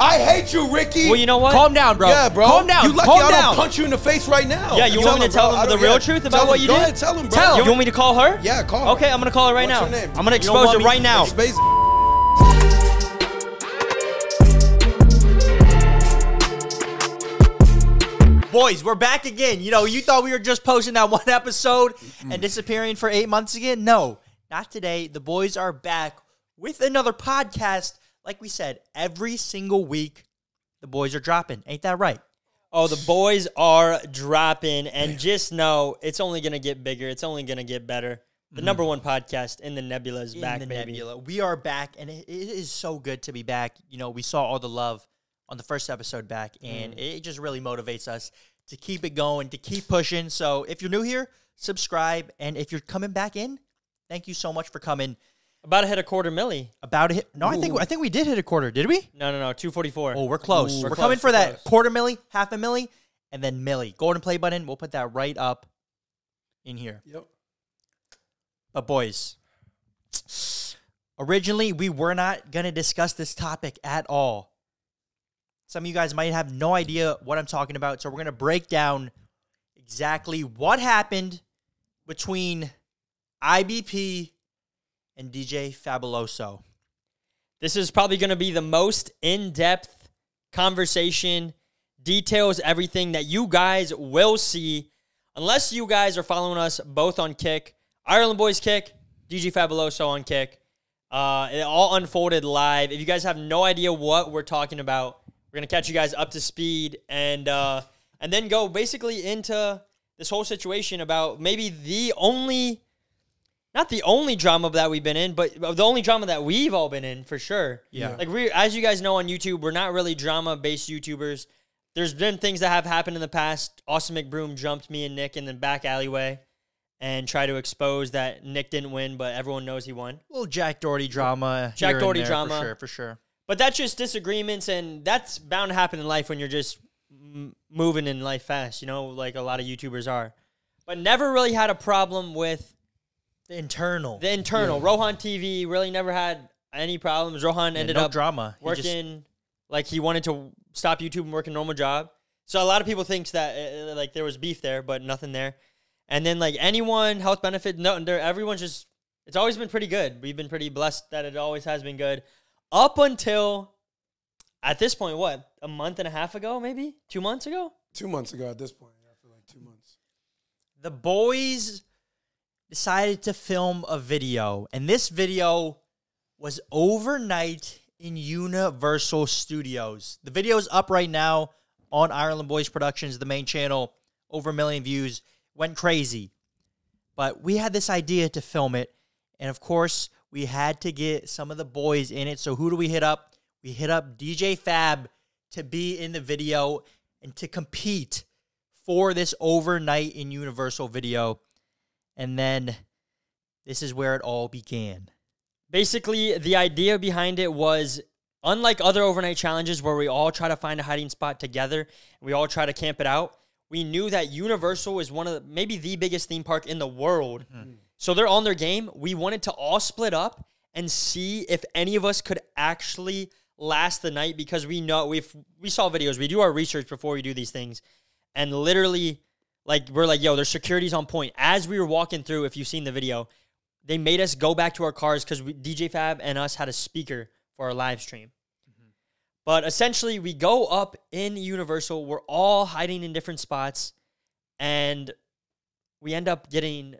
I hate you, Ricky. Well, you know what? Calm down, bro. Yeah, bro. Calm down. You lucky Calm I down. don't punch you in the face right now. Yeah, you want me to tell him the real truth about what you did? Go ahead, tell him, bro. Tell him. You want me to call her? Yeah, call her. Okay, I'm gonna call her right now. What's her name? I'm gonna You don't expose want her me- right now. Boys, we're back again. You know, you thought we were just posting that one episode and disappearing for 8 months again? No, not today. The boys are back with another podcast. Like we said, every single week, the boys are dropping. Ain't that right? Oh, the boys are dropping, and just know it's only gonna get bigger. It's only gonna get better. The number one podcast in the Nebula is back, baby. Nebula. We are back, and it is so good to be back. You know, we saw all the love on the first episode back, and it just really motivates us to keep it going, to keep pushing. So if you're new here, subscribe, and if you're coming back in, thank you so much for coming. About to hit a quarter milli. About to hit. No, I think we did hit a quarter. Did we? No, 244. Oh, we're close. We're close, coming for we're that close. quarter milli, half a milli, and then milli. Golden play button. We'll put that right up in here. Yep. But boys, originally we were not going to discuss this topic at all. Some of you guys might have no idea what I'm talking about, so we're going to break down exactly what happened between IBP and DJ Faboloso. This is probably going to be the most in-depth conversation, details everything that you guys will see. Unless you guys are following us both on Kick, Ireland Boys Kick, DJ Faboloso on Kick. It all unfolded live. If you guys have no idea what we're talking about, we're going to catch you guys up to speed and then go basically into this whole situation about maybe the only, not the only drama that we've been in, but the only drama that we've all been in for sure. Yeah. Like as you guys know on YouTube, we're not really drama-based YouTubers. There's been things that have happened in the past. Austin McBroom jumped me and Nick in the back alleyway and tried to expose that Nick didn't win, but everyone knows he won. A little Jack Doherty drama. Jack here and Doherty there, drama. For sure. But that's just disagreements, and that's bound to happen in life when you're just moving in life fast, you know, like a lot of YouTubers are. But never really had a problem with The internal. Yeah. Rohan TV really never had any problems. Rohan ended no up drama. working like he wanted to stop YouTube and work a normal job. So a lot of people think that like there was beef there, but nothing there. And then like anyone, health benefit, everyone's just, it's always been pretty good. We've been pretty blessed that it always has been good. Up until, at this point, what, a month and a half ago, maybe? 2 months ago? 2 months ago at this point. I feel like 2 months. The boys decided to film a video, and this video was overnight in Universal Studios. The video is up right now on Ireland Boys Productions, the main channel, over 1 million views. Went crazy. But we had this idea to film it, and of course, we had to get some of the boys in it. So who do we hit up? We hit up DJ Fab to be in the video and to compete for this overnight in Universal video. And then this is where it all began. Basically, the idea behind it was, unlike other overnight challenges where we all try to find a hiding spot together and we all try to camp it out, we knew that Universal is one of maybe the biggest theme park in the world. So they're on their game. We wanted to all split up and see if any of us could actually last the night, because we know we saw videos. We do our research before we do these things. And literally, like, we're like, yo, there's securities on point. As we were walking through, if you've seen the video, they made us go back to our cars because DJ Fab and us had a speaker for our live stream. But essentially, we go up in Universal. We're all hiding in different spots, and we end up getting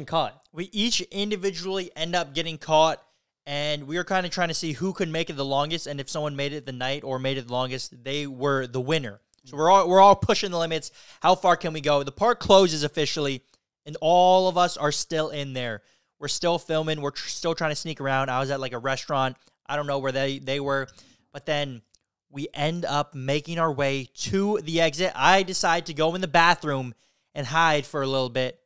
caught. We each individually end up getting caught, and we were kind of trying to see who could make it the longest, and if someone made it the night or made it the longest, they were the winner. So we're all pushing the limits. How far can we go? The park closes officially, and all of us are still in there. We're still filming. We're still trying to sneak around. I was at like a restaurant. I don't know where they were. But then we end up making our way to the exit. I decide to go in the bathroom and hide for a little bit.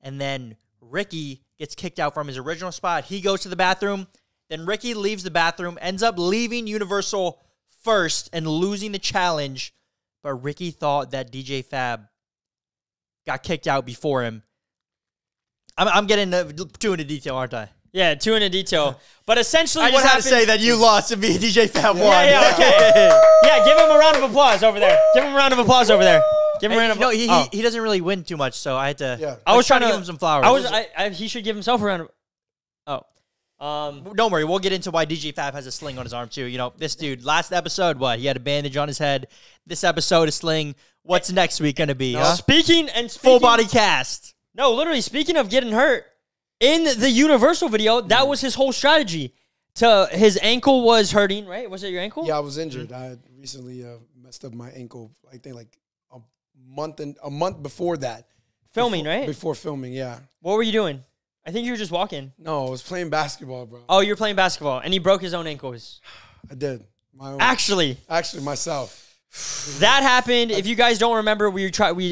And then Ricky gets kicked out from his original spot. He goes to the bathroom. Then Ricky leaves the bathroom, ends up leaving Universal first and losing the challenge. But Ricky thought that DJ Fab got kicked out before him. I'm getting too into detail, aren't I? Yeah, too into detail. But essentially, I what just had happened? to say that you lost and me and DJ Fab won. Yeah, okay. Yeah, give him a round of applause over there. Give him a round of applause over there. Give him a round of No, applause. he doesn't really win too much, so I had to. Yeah. I was trying to give him some flowers. He should give himself a round of. Don't worry, we'll get into why DJ Fab has a sling on his arm too. You know, this dude, last episode, he had a bandage on his head. This episode, a sling. What's next week going to be? Huh? Speaking Full body cast. No, literally, speaking of getting hurt, in the Universal video, that was his whole strategy. His ankle was hurting, right? Was it your ankle? Yeah, I was injured. I had recently messed up my ankle. I think like a month before that. Filming, right? Before filming, yeah. What were you doing? I think you were just walking. No, I was playing basketball, bro. Oh, you were playing basketball, and he broke his own ankles. I did. My own. Actually, myself. that happened. If you guys don't remember, we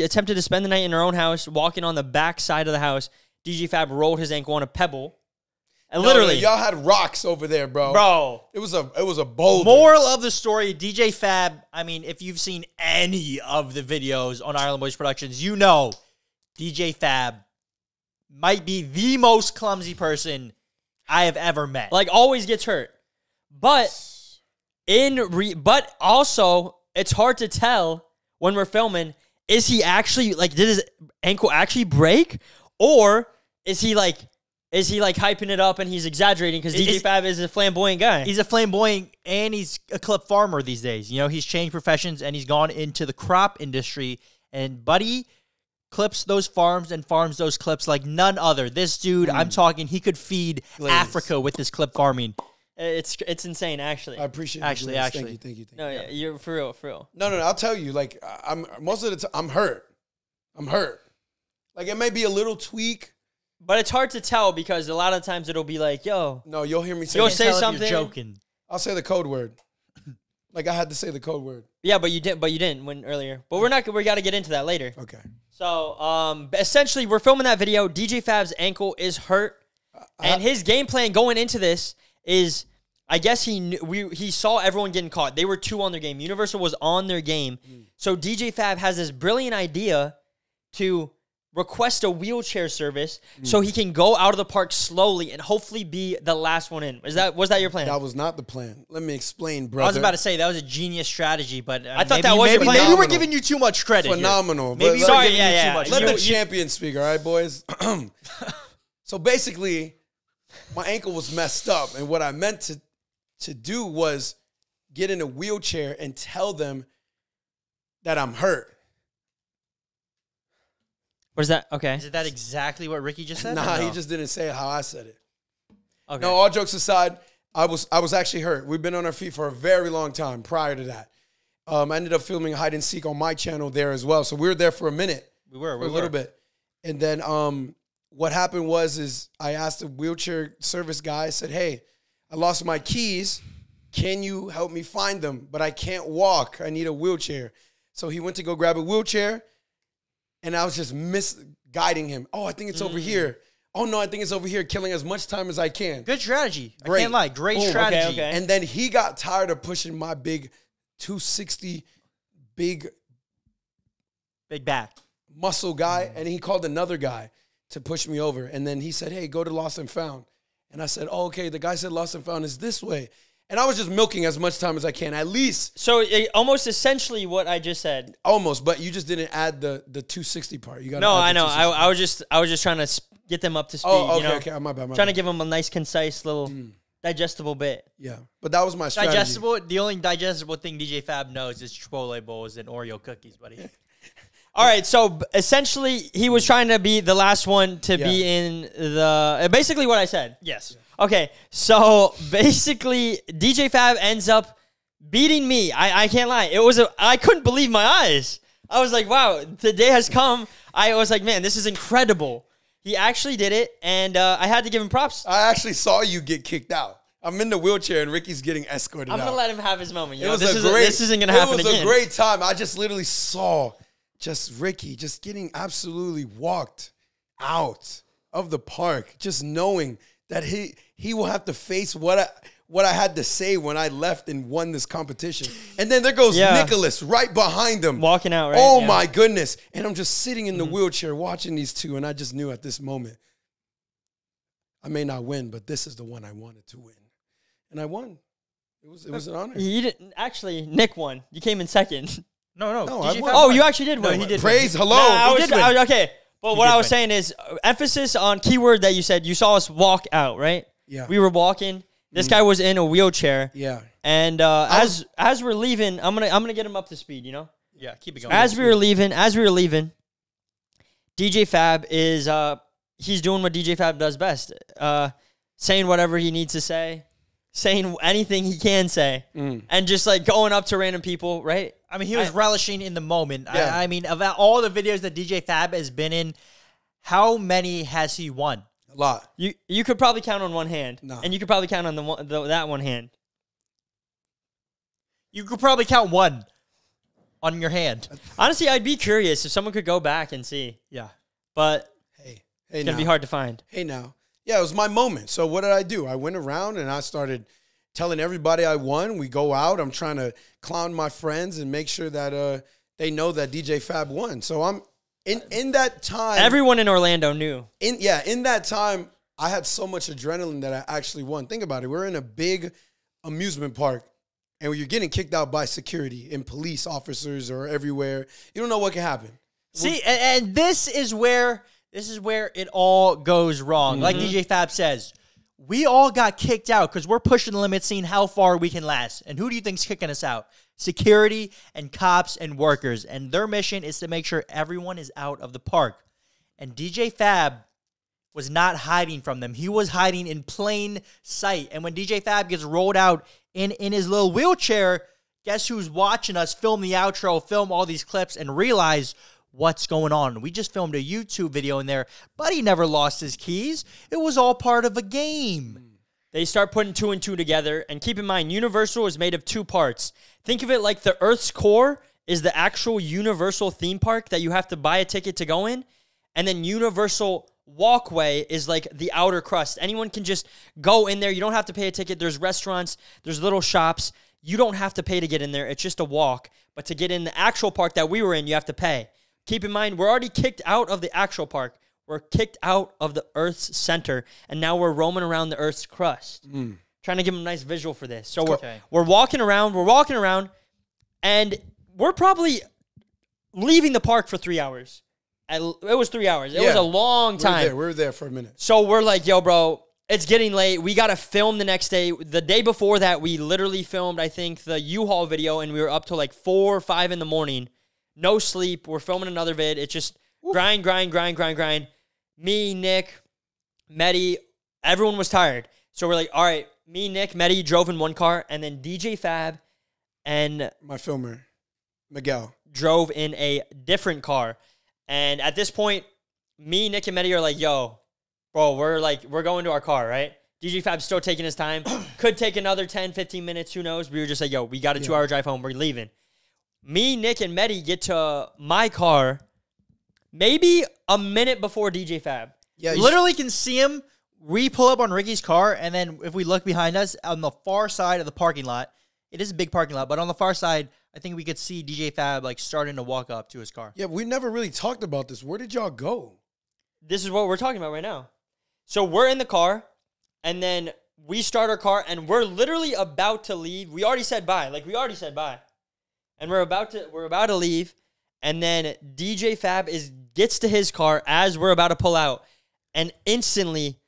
attempted to spend the night in our own house, walking on the back side of the house. DJ Fab rolled his ankle on a pebble. And literally, y'all had rocks over there, bro. Bro, it was a boulder. Moral of the story, DJ Fab, I mean, if you've seen any of the videos on Ireland Boys Productions, you know DJ Fab might be the most clumsy person I have ever met. like always gets hurt. But but also it's hard to tell when we're filming, is he actually did his ankle actually break, or is he hyping it up and he's exaggerating because DJ Fab is a flamboyant guy. He's a flamboyant and he's a clip farmer these days. You know, he's changed professions and he's gone into the crop industry, and buddy clips those farms and farms those clips like none other. This dude, I'm talking, he could feed Africa with this clip farming. It's insane, actually. I appreciate it. Actually. Thank you. No, yeah, you're for real. No, I'll tell you, like, I'm most of the time, I'm hurt. Like, it may be a little tweak. But it's hard to tell because a lot of times it'll be like, yo. No, you'll hear me say You'll that. say something. You're joking. I'll say the code word. Like, I had to say the code word. Yeah, but you didn't when earlier. But we got to get into that later. Okay. So, essentially, we're filming that video. DJ Fab's ankle is hurt. And his game plan going into this is, I guess he saw everyone getting caught. They were 2 on their game. Universal was on their game. So DJ Fab has this brilliant idea to request a wheelchair service so he can go out of the park slowly and hopefully be the last one in. Was that your plan? That was not the plan. Let me explain, brother. I was about to say that was a genius strategy, but I thought that was your plan. Maybe we're giving you too much credit. Phenomenal. Maybe But we're sorry, giving you yeah. too much. Let credit. the champion speak, all right, boys? So basically, my ankle was messed up, and what I meant to do was get in a wheelchair and tell them that I'm hurt. Was that okay? Is that exactly what Ricky just said? Nah, or no? he just didn't say it how I said it. Okay. No, all jokes aside, I was actually hurt. We've been on our feet for a very long time prior to that. I ended up filming hide and seek on my channel there as well. So we were there for a minute. We were a little bit. And then what happened was I asked the wheelchair service guy, I said, hey, I lost my keys. Can you help me find them? But I can't walk. I need a wheelchair. So he went to go grab a wheelchair, and I was just misguiding him. Oh, I think it's over here. Oh, no, I think it's over here, killing as much time as I can. Good strategy. Great. I can't lie. Great Ooh, strategy. okay. And then he got tired of pushing my big 260 big back. muscle guy, and he called another guy to push me over. And then he said, hey, go to Lost and Found. And I said, oh, okay. The guy said Lost and Found is this way. And I was just milking as much time as I can, at least. So almost essentially what I just said. Almost, but you just didn't add the 260 part. You got No, I know. I was just trying to get them up to speed. Oh, okay, you know? okay. My bad. Trying to give them a nice, concise little digestible bit. Yeah, but that was my strategy. Digestible. The only digestible thing DJ Fab knows is Chipotle bowls and Oreo cookies, buddy. All right, so essentially he was trying to be the last one to be in the basically what I said. Yes. Okay, so basically DJ Fab ends up beating me. I can't lie. I couldn't believe my eyes. I was like, wow, the day has come. I was like, man, this is incredible. He actually did it, and I had to give him props. I actually saw you get kicked out. I'm in the wheelchair, and Ricky's getting escorted out. I'm going to let him have his moment. This isn't going to happen again. It was a great time. I just literally saw just Ricky just getting absolutely walked out of the park, just knowing that he will have to face what I had to say when I left and won this competition. And then there goes Nicholas right behind him. Walking out, right? Oh, my goodness. And I'm just sitting in the wheelchair watching these two, and I just knew at this moment, I may not win, but this is the one I wanted to win. And I won. It was an honor. You didn't actually. Nick won. You came in second. No, I DJ won. Fab Oh, won. you actually did No, win. he did. Praise, hello. Nah, He did win. okay. But what did I was win. saying is emphasis on keyword that you said. You saw us walk out, right? Yeah. We were walking. This guy was in a wheelchair. Yeah. And as we're leaving, I'm gonna get him up to speed. You know. Yeah, keep it going. As we were leaving, DJ Fab is he's doing what DJ Fab does best, saying whatever he needs to say, saying anything he can say, and just like going up to random people, right? I mean, he was relishing in the moment. Yeah. I mean, of all the videos that DJ Fab has been in, how many has he won? A lot. You could probably count on one hand, No. and you could probably count on that one hand. You could probably count one on your hand. Honestly, I'd be curious if someone could go back and see, Yeah. but Hey, it's gonna be hard to find. Hey now. Yeah, it was my moment. So what did I do? I went around and I started telling everybody I won. We go out. I'm trying to clown my friends and make sure that they know that DJ Fab won. So I'm in that time. Everyone in Orlando knew. In that time, I had so much adrenaline that I actually won. Think about it. We're in a big amusement park, and you're getting kicked out by security and police officers or everywhere. You don't know what can happen. See, and this is where it all goes wrong. Like DJ Fab says, we all got kicked out because we're pushing the limits, seeing how far we can last. And who do you think's kicking us out? Security and cops and workers. And their mission is to make sure everyone is out of the park. And DJ Fab was not hiding from them. He was hiding in plain sight. And when DJ Fab gets rolled out in his little wheelchair, guess who's watching us film the outro, film all these clips, and realize what's going on? We just filmed a YouTube video in there, but he never lost his keys. It was all part of a game. They start putting 2 and 2 together. And keep in mind, Universal is made of 2 parts. Think of it like the Earth's core is the actual Universal theme park that you have to buy a ticket to go in. And then Universal Walkway is like the outer crust. Anyone can just go in there. You don't have to pay a ticket. There's restaurants. There's little shops. You don't have to pay to get in there. It's just a walk. But to get in the actual park that we were in, you have to pay. Keep in mind, we're already kicked out of the actual park. We're kicked out of the Earth's center, and now we're roaming around the Earth's crust. Trying to give them a nice visual for this. So we're walking around, and we're probably leaving the park for 3 hours. It was 3 hours. It was a long time. We were there for a minute. So we're like, yo, bro, it's getting late. We got to film the next day. The day before that, we literally filmed, I think, the U-Haul video, and we were up till like 4 or 5 in the morning. No sleep. We're filming another vid. It's just grind. Me, Nick, Medi, everyone was tired. So we're like, all right, me, Nick, Medi drove in one car, and then DJ Fab and My filmer, Miguel. drove in a different car. And at this point, me, Nick, and Medi are like, yo, bro, we're going to our car, right? DJ Fab's still taking his time. Could take another 10, 15 minutes. Who knows? We were just like, yo, we got a 2-hour drive home. We're leaving. Me, Nick, and Medi get to my car maybe a minute before DJ Fab. Yeah, Literally can see him. We pull up on Ricky's car, and then if we look behind us on the far side of the parking lot, it is a big parking lot, but on the far side, I think we could see DJ Fab like starting to walk up to his car. Yeah, we never really talked about this. Where did y'all go? This is what we're talking about right now. So we're in the car, and then we start our car, and we're literally about to leave. We already said bye. And we're about to leave, and then DJ Fab gets to his car as we're about to pull out, and instantly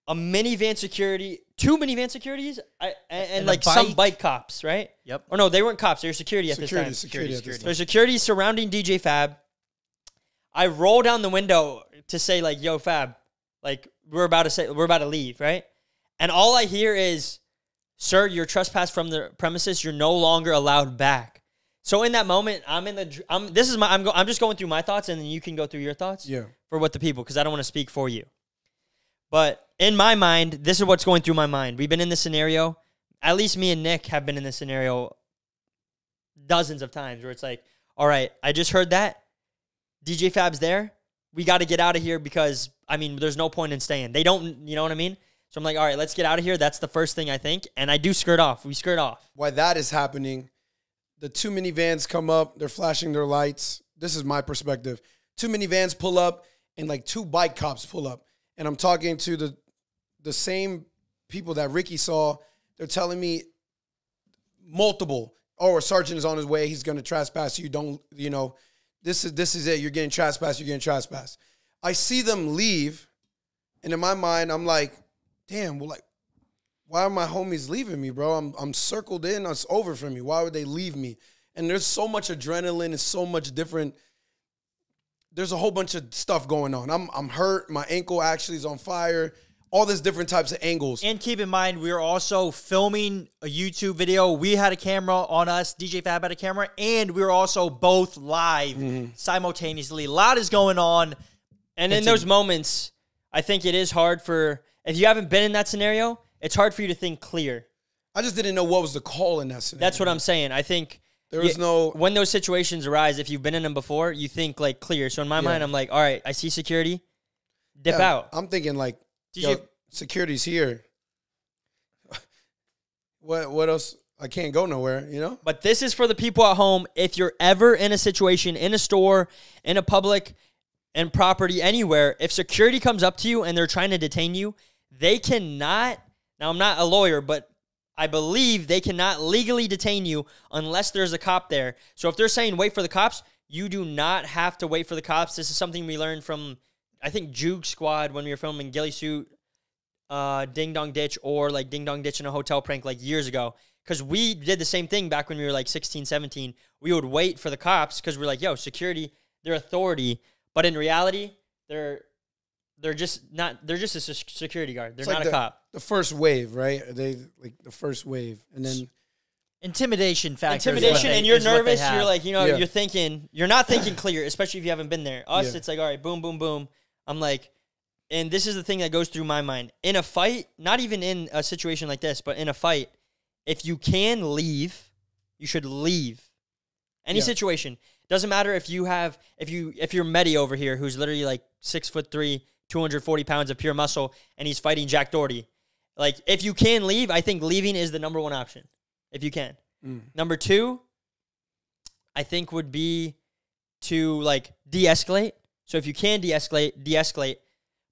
a minivan security, 2 minivan securities, and like some bike cops, right? Yep. Or no, they weren't cops. They were security at this time. Security at this time. So security surrounding DJ Fab. I roll down the window to say like, "Yo, Fab, like we're about to leave, right?" And all I hear is, "Sir, you're trespassed from the premises. You're no longer allowed back." So in that moment, I'm just going through my thoughts, and then you can go through your thoughts. Yeah. For what the people, because I don't want to speak for you. But in my mind, this is what's going through my mind. We've been in this scenario. At least me and Nick have been in this scenario dozens of times where it's like, all right, I just heard that. DJ Fab's there. We got to get out of here because, I mean, there's no point in staying. They don't, you know what I mean? So I'm like, all right, let's get out of here. That's the first thing I think. And I do skirt off. We skirt off. While that is happening, the 2 minivans come up. They're flashing their lights. This is my perspective. 2 minivans pull up, and like 2 bike cops pull up. And I'm talking to the same people that Ricky saw, they're telling me multiple. Oh, a sergeant is on his way. He's going to trespass you. Don't, you know, this is it. You're getting trespassed. You're getting trespassed. I see them leave, and in my mind, I'm like, damn, well, like, why are my homies leaving me, bro? I'm circled in. It's over for me. Why would they leave me? And there's so much adrenaline. It's so much different. There's a whole bunch of stuff going on. I'm hurt. My ankle actually is on fire. All these different types of angles. And keep in mind, we were also filming a YouTube video. We had a camera on us. DJ Fab had a camera. And we were also both live simultaneously. A lot is going on. And in those moments, I think it is hard for, if you haven't been in that scenario, it's hard for you to think clear. I just didn't know what was the call in that scenario. That's what I'm saying. I think there was no... When those situations arise, if you've been in them before, you think, like, clear. So in my mind, I'm like, all right, I see security, dip out. I'm thinking, like, security's here. What else? I can't go nowhere, you know? But this is for the people at home. If you're ever in a situation, in a store, in a public and property, anywhere, if security comes up to you and they're trying to detain you, they cannot... Now, I'm not a lawyer, but I believe they cannot legally detain you unless there's a cop there. So if they're saying wait for the cops, you do not have to wait for the cops. This is something we learned from, I think, Juke Squad when we were filming Ghillie Suit, Ding Dong Ditch, or like Ding Dong Ditch in a hotel prank like years ago. Because we did the same thing back when we were like 16, 17. We would wait for the cops because we're like, yo, security, they're authority. But in reality, they're just a security guard. They're not a cop. The first wave, right? They like the first wave, and then intimidation factor. Intimidation, and you're nervous. You're like, you know, you're thinking, you're not thinking clear, especially if you haven't been there. Us, it's like, all right, boom, boom, boom. I'm like, and this is the thing that goes through my mind in a fight. Not even in a situation like this, but in a fight, if you can leave, you should leave. Any situation. Doesn't matter if you have, if you're Medi over here, who's literally like 6'3", 240 pounds of pure muscle, and he's fighting Jack Doherty. Like, if you can leave, I think leaving is the number one option, if you can. Number two, I think would be to, like, de-escalate. So if you can de-escalate.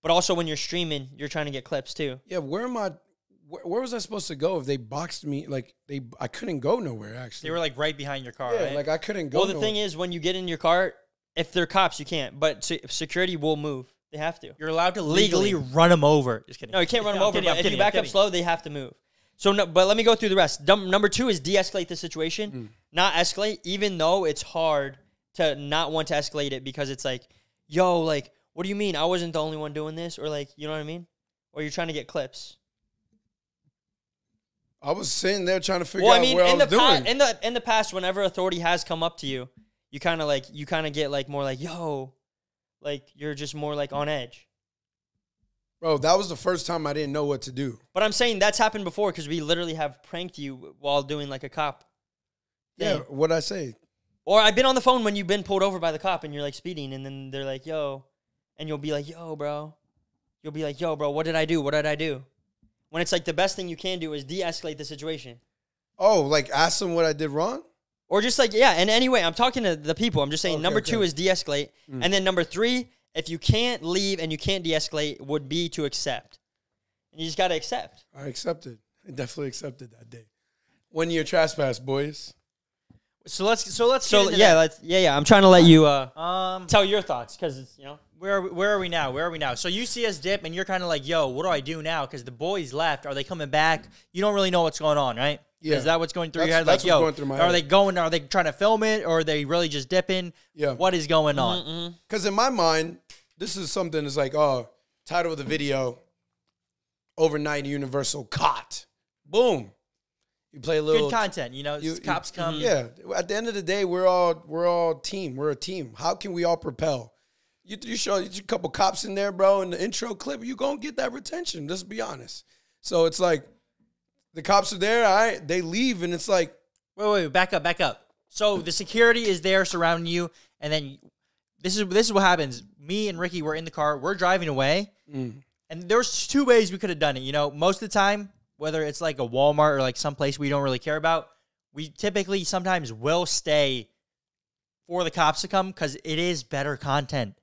But also when you're streaming, you're trying to get clips too. Yeah, where was I supposed to go if they boxed me? Like, I couldn't go nowhere, actually. They were, like, right behind your car, right? Like, I couldn't go Well, the thing is, when you get in your car, if they're cops, you can't. But security will move. They have to. You're allowed to legally run them over. Just kidding. No, you can't run them over, but if you back up slow, they have to move. So, no, but let me go through the rest. Number two is de-escalate the situation, not escalate, even though it's hard to not want to escalate it because it's like, yo, like, what do you mean? I wasn't the only one doing this? Or, like, you know what I mean? Or you're trying to get clips. I was sitting there trying to figure out what I was doing. In the past, whenever authority has come up to you, you kind of get, like, more like, yo, like, you're just more, like, on edge. Bro, that was the first time I didn't know what to do. But I'm saying that's happened before because we literally have pranked you while doing, like, a cop thing. Yeah, what'd I say? Or I've been on the phone when you've been pulled over by the cop and you're, like, speeding, and then they're like, yo. And you'll be like, yo, bro. You'll be like, yo, bro, what did I do? What did I do? When it's, like, the best thing you can do is de-escalate the situation. Oh, like, ask them what I did wrong? Or just like, yeah, and anyway, I'm talking to the people. I'm just saying number two is de-escalate. And then number three, if you can't leave and you can't de-escalate, would be to accept. And you just got to accept. I accepted. I definitely accepted that day. 1 year trespass, boys. So let's I'm trying to let you tell your thoughts because, you know. Where are we now? So you see us dip and you're kind of like, yo, what do I do now? Because the boys left. Are they coming back? You don't really know what's going on, right? Yeah. Is that what's going through your head? That's like, yo, going through my head. Are they trying to film it or are they really just dipping? Yeah. What is going on? Because in my mind, this is something that's like, title of the video, Overnight Universal Caught. Boom. You play a little. Good content, you know, cops come. Yeah. At the end of the day, we're all team. We're a team. How can we all propel? You show a couple cops in there, bro, in the intro clip, you going to get that retention. Let's be honest. So it's like, the cops are there, all right, they leave, and it's like. Wait, back up. So the security is there surrounding you, and then this is what happens. Me and Ricky were in the car, we're driving away, and there's two ways we could have done it. You know, most of the time, whether it's like a Walmart or like someplace we don't really care about, we typically sometimes will stay for the cops to come because it is better content.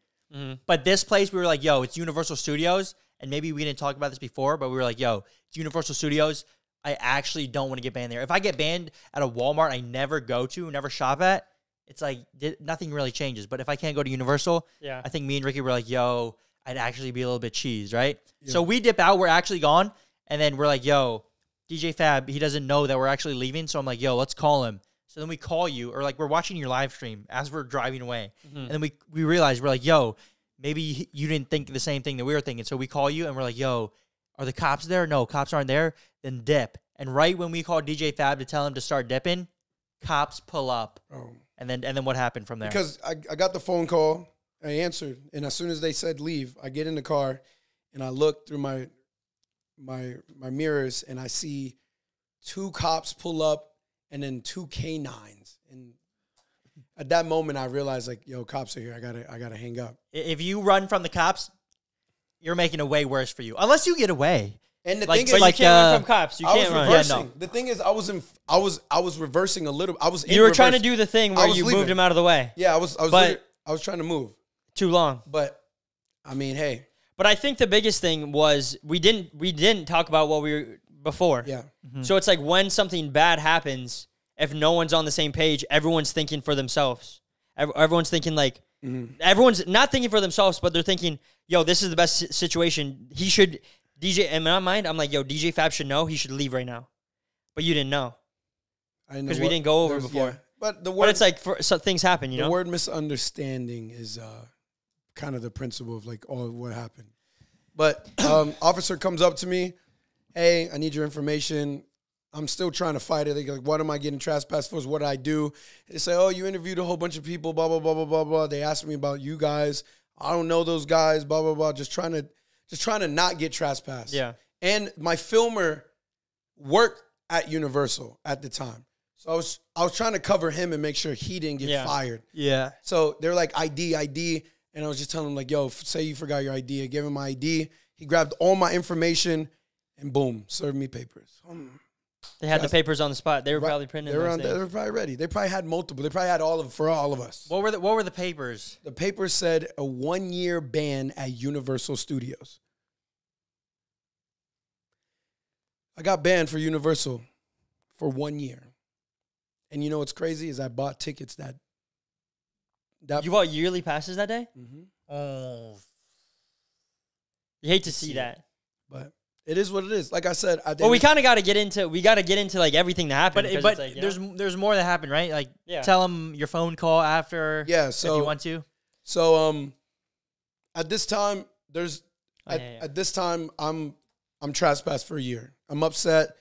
But this place, we were like, yo, it's Universal Studios, and maybe we didn't talk about this before, but we were like, yo, it's Universal Studios. I actually don't want to get banned there. If I get banned at a Walmart I never go to, never shop at, it's like nothing really changes. But if I can't go to Universal, I think me and Ricky were like, yo, I'd actually be a little bit cheesed, right? Yeah. So we dip out. We're actually gone. And then we're like, yo, DJ Fab, he doesn't know that we're actually leaving. So I'm like, yo, let's call him. So then we call you, or like we're watching your live stream as we're driving away. And then we realize, we're like, yo, maybe you didn't think the same thing that we were thinking. So we call you and we're like, yo, are the cops there? No, cops aren't there. Then dip. And right when we call DJ Fab to tell him to start dipping, cops pull up. Oh. And then what happened from there? Because I got the phone call, I answered, and as soon as they said leave, I get in the car and I look through my mirrors and I see 2 cops pull up and then 2 canines. And at that moment I realized, like, yo, cops are here. I gotta hang up. If you run from the cops, you're making it way worse for you. Unless you get away. And the thing is, but you can't run from cops. You can't run. Yeah, no. The thing is, I was reversing a little. You were trying to do the thing where you moved him out of the way. Yeah, I was trying to move. Too long. But I mean, hey. But I think the biggest thing was we didn't talk about what we were before. Yeah. So it's like when something bad happens, if no one's on the same page, everyone's thinking for themselves. Everyone's thinking like everyone's not thinking for themselves, but they're thinking, yo, this is the best situation. He should. DJ, in my mind, I'm like, yo, DJ Fab should know. He should leave right now. But you didn't know. I know. Because we didn't go over before. Yeah. But it's like, so things happen, you know? The word misunderstanding is kind of the principle of, like, all what happened. But officer comes up to me. Hey, I need your information. I'm still trying to fight it. They go, like, what am I getting trespassed for? What did I do? They say, oh, you interviewed a whole bunch of people, blah, blah, blah, blah, blah, blah. They asked me about you guys. I don't know those guys, blah, blah, blah. Just trying to not get trespassed. Yeah. And my filmer worked at Universal at the time. So I was trying to cover him and make sure he didn't get fired. Yeah. So they're like, ID. And I was just telling him, like, yo, say you forgot your ID. I gave him my ID. He grabbed all my information and boom, served me papers. They had the papers on the spot. They were probably printing. They were probably ready. They probably had multiple. They probably had for all of us. What were the papers? The papers said a 1-year ban at Universal Studios. I got banned for Universal for 1 year. And you know what's crazy is I bought tickets that you bought yearly passes that day? Mm-hmm. Oh. You hate to see that. But it is what it is. Like I said, we kind of got to get into like everything that happened. But like, there's more that happened, right? Like tell them your phone call after. Yeah, so if you want to. So at this time at this time I'm trespassed for a year. I'm upset.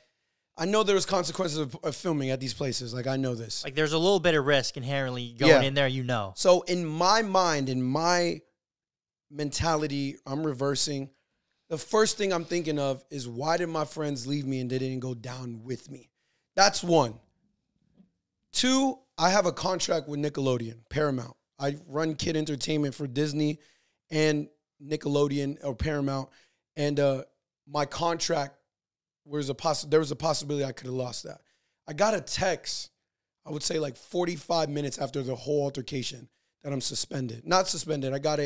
I know there was consequences of filming at these places. Like, I know this. Like, there's a little bit of risk inherently going in there, you know. So in my mind, in my mentality, I'm reversing. The first thing I'm thinking of is, why did my friends leave me and they didn't go down with me? That's one. 2, I have a contract with Nickelodeon, Paramount. I run kid entertainment for Disney and Nickelodeon or Paramount. And my contract, there was a possibility I could have lost that. I got a text, I would say like 45 minutes after the whole altercation, that I'm suspended. Not suspended. I got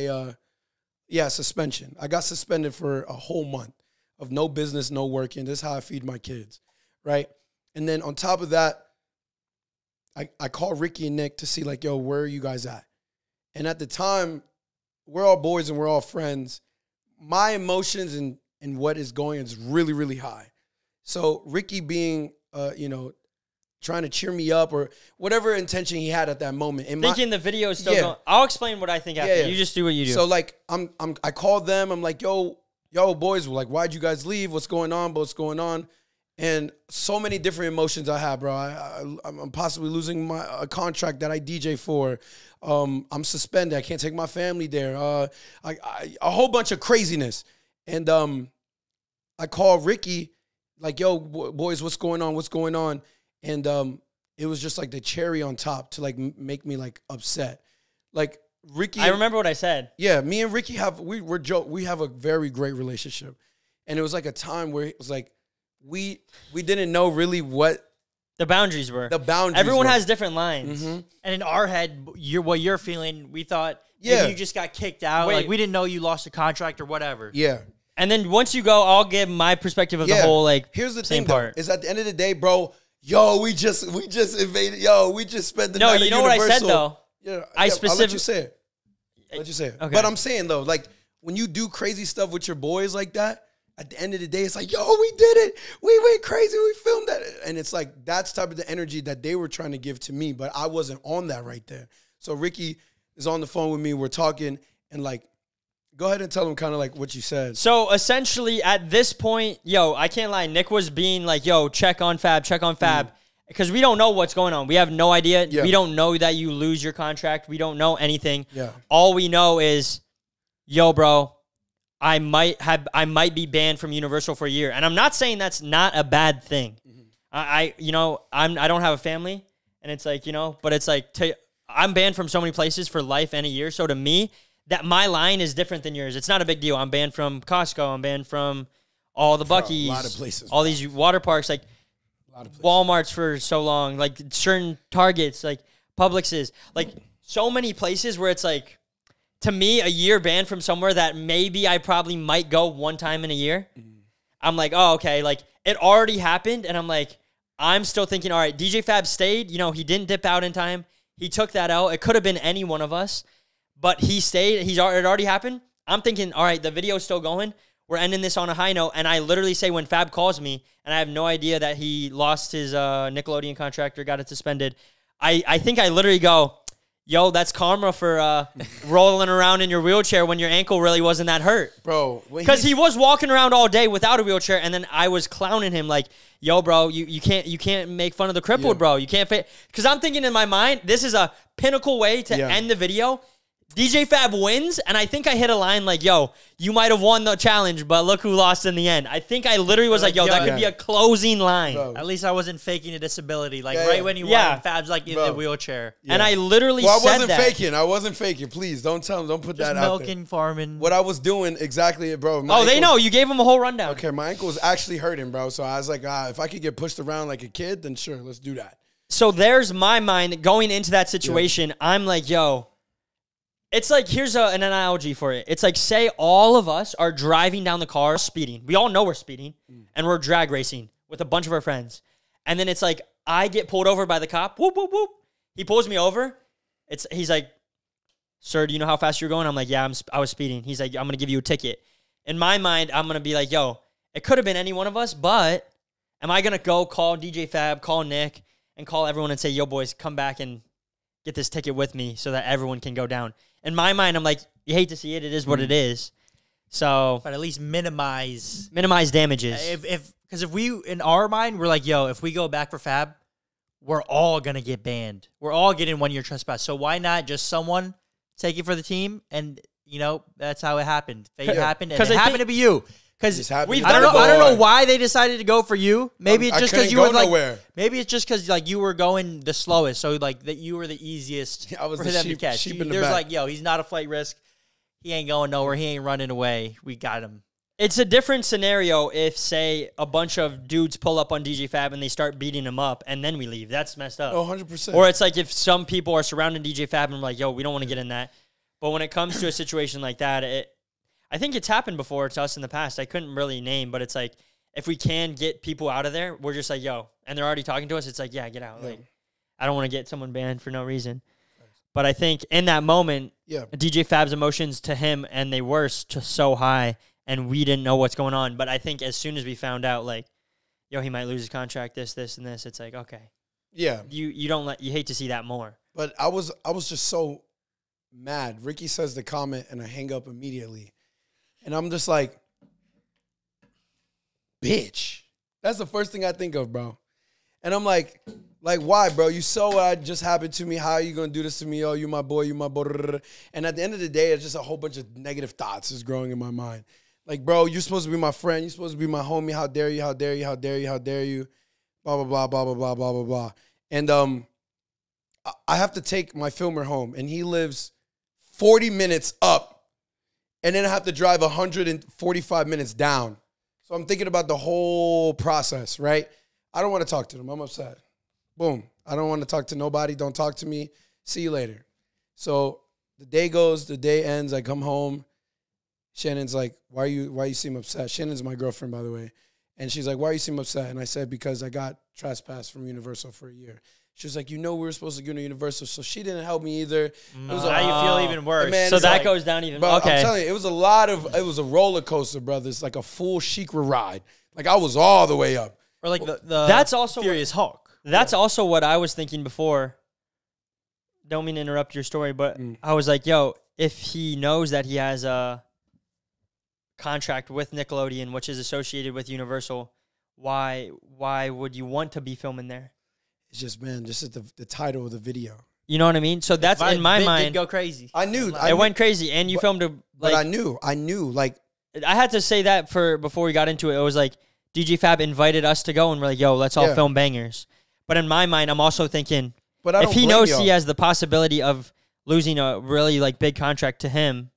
suspension. I got suspended for a whole month of no business, no working. This is how I feed my kids, right? And then on top of that, I call Ricky and Nick to see, like, yo, where are you guys at? And at the time, we're all boys and we're all friends. My emotions and what is going is really, really high. So Ricky being, trying to cheer me up or whatever intention he had at that moment. Thinking the video is still going. I'll explain what I think after. You just do what you do. So, like, I called them. I'm like, yo, boys, like, why'd you guys leave? What's going on? What's going on? And so many different emotions I have, bro. I'm possibly losing a contract that I DJ for. I'm suspended. I can't take my family there. A whole bunch of craziness. And I call Ricky, like, yo, boys, what's going on? What's going on? And it was just like the cherry on top to, like, make me, like, upset. Like, Ricky, I remember what I said. Yeah, me and Ricky we have a very great relationship. And it was like a time where it was like we didn't know really what the boundaries were. Everyone has different lines. Mm-hmm. And in our head, what you're feeling, we thought maybe you just got kicked out. Like, we didn't know you lost a contract or whatever. Yeah. And then once you go, I'll give my perspective of the whole like. Here's the same thing, part. though, is at the end of the day, bro. Yo, we just invaded. Yo, we just spent the No, night. you at know what I said Universal. though. Yeah, I I'll let you specifically. say it. Let you say it. Okay. But I'm saying though, like when you do crazy stuff with your boys like that, at the end of the day, it's like, yo, we did it. We went crazy. We filmed that, and it's like that's type of the energy that they were trying to give to me, but I wasn't on that right there. So Ricky is on the phone with me. We're talking, and like, go ahead and tell him kind of like what you said. So essentially, at this point, yo, I can't lie. Nick was being like, yo, check on Fab. Because we don't know what's going on. We have no idea. Yeah. We don't know that you lose your contract. We don't know anything. Yeah. All we know is, yo, bro, I might be banned from Universal for a year. And I'm not saying that's not a bad thing. Mm-hmm. I don't have a family, and it's like, but it's like I'm banned from so many places for life and a year. So to me, that my line is different than yours. It's not a big deal. I'm banned from Costco. I'm banned from all the Buc-ee's, a lot of places, all these water parks, like Walmart's for so long, like certain Targets, like Publix's, like so many places where it's like, to me, a year banned from somewhere that maybe I probably might go one time in a year. I'm like, oh, okay. Like, it already happened, and I'm like, I'm still thinking, all right, DJ Fab stayed. He didn't dip out in time. He took that out. It could have been any one of us, but he stayed. It already happened. I'm thinking, all right, the video's still going. We're ending this on a high note, and I literally say when Fab calls me, and I have no idea that he lost his Nickelodeon contract or got it suspended, I think I literally go, yo, that's karma for rolling around in your wheelchair when your ankle really wasn't that hurt. Bro. Because he was walking around all day without a wheelchair, and then I was clowning him like, yo, bro, you can't make fun of the crippled, bro. You can't fit. Because I'm thinking in my mind, this is a pinnacle way to end the video. DJ Fab wins, and I think I hit a line like, yo, you might have won the challenge, but look who lost in the end. I think I literally was like, yo, that could be a closing line. Bro. At least I wasn't faking a disability. Like, right when he won, Fab's like in the wheelchair. Yeah. And I literally said that. I wasn't faking. Please, don't tell him. Don't put Just that out there. milking, farming. What I was doing exactly, bro. They know. You gave him a whole rundown. Okay, my ankle was actually hurting, bro. So I was like, if I could get pushed around like a kid, then sure, let's do that. So there's my mind going into that situation. I'm like, yo, it's like, here's an analogy for it. It's like, say all of us are driving down the car speeding. We all know we're speeding, and we're drag racing with a bunch of our friends. And then it's like, I get pulled over by the cop. Whoop, whoop, whoop. He pulls me over. He's like, sir, do you know how fast you're going? I'm like, yeah, I was speeding. He's like, I'm going to give you a ticket. In my mind, I'm going to be like, yo, it could have been any one of us, but am I going to go call DJ Fab, call Nick, and call everyone and say, yo, boys, come back and get this ticket with me so that everyone can go down? In my mind, I'm like, you hate to see it. It is what it is. So, but at least minimize damages. Because if we, in our mind, we're like, yo, if we go back for Fab, we're all going to get banned. We're all getting 1 year trespass. So why not just someone take it for the team? And, that's how it happened. Fate happened, and it happened to be you. Because I don't know why they decided to go for you. Maybe it's just because you were like, maybe it's just because like you were going the slowest, so like that you were the easiest for them to catch. There's like, yo, he's not a flight risk. He ain't going nowhere. He ain't running away. We got him. It's a different scenario if, say, a bunch of dudes pull up on DJ Fab and they start beating him up, and then we leave. That's messed up. Oh, 100%. Or it's like if some people are surrounding DJ Fab and we're like, yo, we don't want to get in that. But when it comes to a situation like that, I think it's happened before to us in the past. I couldn't really name, but it's like, if we can get people out of there, we're just like, yo, and they're already talking to us, it's like, yeah, get out. Yeah. Like, I don't want to get someone banned for no reason. But I think in that moment, DJ Fab's emotions to him, and they were just so high, and we didn't know what's going on. But I think as soon as we found out, like, yo, he might lose his contract, this, and this, it's like, okay. Yeah. You hate to see that more. But I was just so mad. Ricky says the comment, and I hang up immediately. And I'm just like, bitch. That's the first thing I think of, bro. And I'm like, why, bro? You saw what just happened to me. How are you going to do this to me? Oh, you my boy, you my boy. And at the end of the day, it's just a whole bunch of negative thoughts is growing in my mind. Like, bro, you're supposed to be my friend. You're supposed to be my homie. How dare you? How dare you? How dare you? How dare you? Blah, blah, blah, blah, blah, blah, blah, blah, blah. And I have to take my filmer home, and he lives 40 minutes up. And then I have to drive 145 minutes down. So I'm thinking about the whole process, right? I don't want to talk to them. I'm upset. Boom. I don't want to talk to nobody. Don't talk to me. See you later. So the day goes, the day ends. I come home. Shannon's like, why you seem upset? Shannon's my girlfriend, by the way. And she's like, why you seem upset? And I said, because I got trespassed from Universal for a year. She was like, we were supposed to go to Universal. So she didn't help me either. It was now you feel even worse. Man, So that like, goes down even. bro, Okay. I'm telling you, it was a roller coaster, brother. It's like a full Sheikra ride. Like I was all the way up. Or like the That's also Furious Hulk. That's also what I was thinking before. Don't mean to interrupt your story, but I was like, yo, if he knows that he has a contract with Nickelodeon, which is associated with Universal, why would you want to be filming there? It's just, man, just at the title of the video. You know what I mean? So that's in my mind. Did go crazy. I knew. It went crazy, and you filmed a. But Like, I knew. Like, I had to say that before we got into it. It was like DJ Fab invited us to go, and we're like, yo, let's all film bangers. But in my mind, I'm also thinking, but I if don't he blame knows y'all. he has the possibility of losing a really like big contract to him,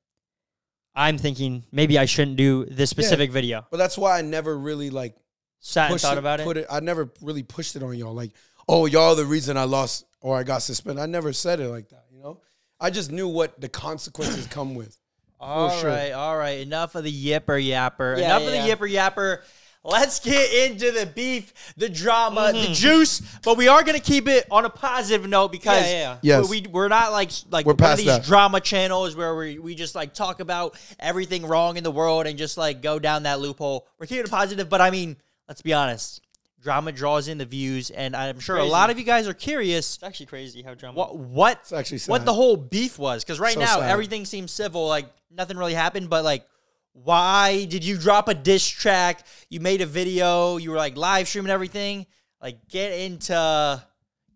I'm thinking maybe I shouldn't do this specific video. But that's why I never really like Sat and thought about it. I never really pushed it on y'all. Like, oh, y'all the reason I lost or I got suspended. I never said it like that, you know? I just knew what the consequences come with. All right. Enough of the yipper yapper. Yeah, Enough of the yipper yapper. Let's get into the beef, the drama, the juice. But we are gonna keep it on a positive note because Yes. we're not like We're one of past these that. drama channels where we just like talk about everything wrong in the world and just like go down that loophole. We're keeping it positive, but I mean, let's be honest. Drama draws in the views, and I'm sure a lot of you guys are curious. It's actually crazy how drama. It's actually sad. What the whole beef was, because right So now sad. everything seems civil, like nothing really happened. But like, why did you drop a diss track? You made a video. You were like live streaming everything. Like, get into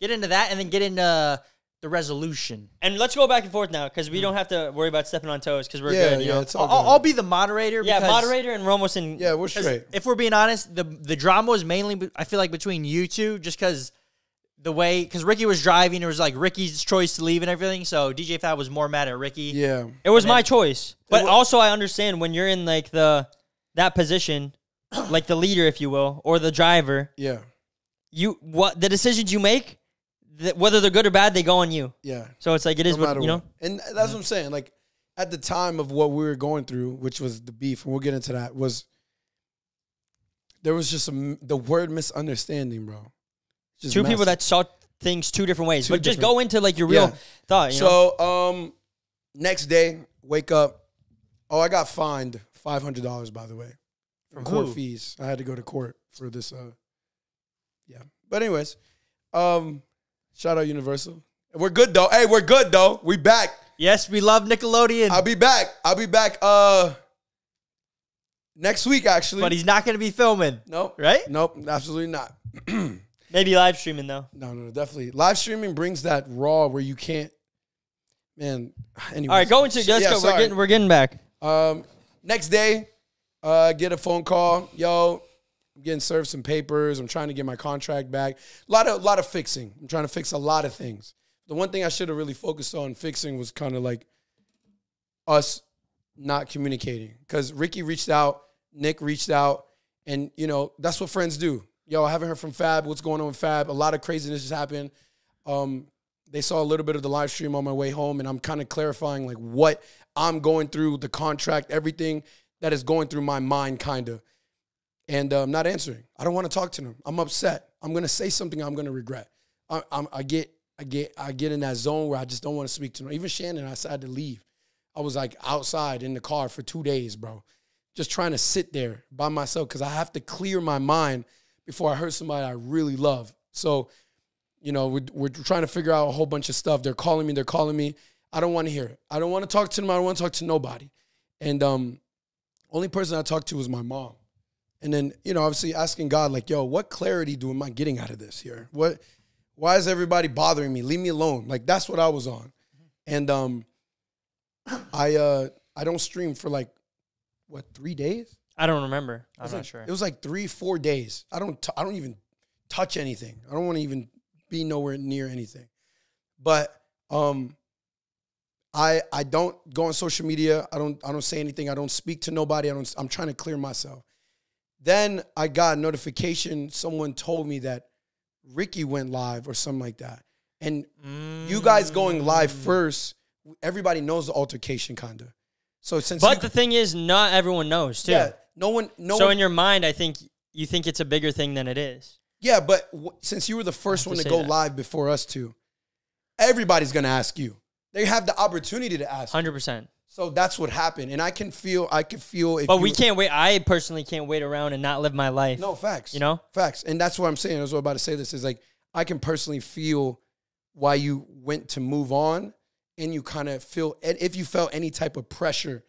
that, and then get into the resolution. And let's go back and forth now because we don't have to worry about stepping on toes because we're good. You know? it's all I'll good. be the moderator. Yeah, because moderator, and we're almost in. Yeah, we're straight. if we're being honest, the drama was mainly, I feel like, between you two, just because the way, because Ricky was driving, it was like Ricky's choice to leave and everything. So DJ Fab was more mad at Ricky. Yeah. It was my choice, but wa- also I understand when you're in like that position, like the leader, if you will, or the driver. Yeah. The decisions you make, whether they're good or bad, they go on you. Yeah. So it's like it is No what matter you know. what. And that's what I'm saying. Like, at the time of what we were going through, which was the beef, and we'll get into that, there was just the word misunderstanding, bro. Just Two people massive. that saw things two different ways. Two But just different- go into like your real Yeah. thought. You know? So, next day, wake up. Oh, I got fined $500, by the way, for From court who? fees. I had to go to court for this. Yeah. But anyways, shout out Universal. We're good though. Hey, we're good though. We back. Yes, we love Nickelodeon. I'll be back. Next week, actually. But he's not going to be filming. Nope. Right? Nope. Absolutely not. Maybe live streaming though. No, definitely. Live streaming brings that raw where you can't. Man. Anyways. All right, go into. Let's go. sorry. We're getting back. Next day, get a phone call. Yo, I'm getting served some papers. I'm trying to get my contract back. A lot of fixing. I'm trying to fix a lot of things. The one thing I should have really focused on fixing was kind of like us not communicating. Because Ricky reached out, Nick reached out, and, you know, that's what friends do. Yo, I haven't heard from Fab. What's going on with Fab? A lot of craziness has happened. They saw a little bit of the live stream on my way home, and I'm kind of clarifying, like, what I'm going through, the contract, everything that is going through my mind, kind of. And I'm not answering. I don't want to talk to them. I'm upset. I'm going to say something I'm going to regret. I get in that zone where I just don't want to speak to them. Even Shannon, I had to leave. I was like outside in the car for 2 days, bro. Just trying to sit there by myself because I have to clear my mind before I hurt somebody I really love. So, you know, we're trying to figure out a whole bunch of stuff. They're calling me. I don't want to hear it. I don't want to talk to them. I don't want to talk to nobody. And only person I talked to was my mom. And then, you know, obviously asking God, like, yo, what clarity am I getting out of this here? Why is everybody bothering me? Leave me alone. Like, that's what I was on. And I don't stream for like, 3 days? I don't remember. I'm not sure. It was like 3-4 days. I don't even touch anything. I don't want to even be nowhere near anything. But I don't go on social media. I don't say anything. I don't speak to nobody. I'm trying to clear myself. Then I got a notification. Someone told me that Ricky went live or something like that. And you guys going live first, everybody knows the altercation kind of. So since But the thing is, not everyone knows too. yeah, no So one, in your mind, I think you think it's a bigger thing than it is. yeah, but since you were the first one to say go that. live before us two, everybody's gonna ask you. They have the opportunity to ask. 100%. So that's what happened, and I can feel if. But we can't wait. I personally can't wait around and not live my life. No facts. You know, facts, and that's what I'm saying. I was about to say this is like I can personally feel why you went to move on, and you kind of feel, and if you felt any type of pressure.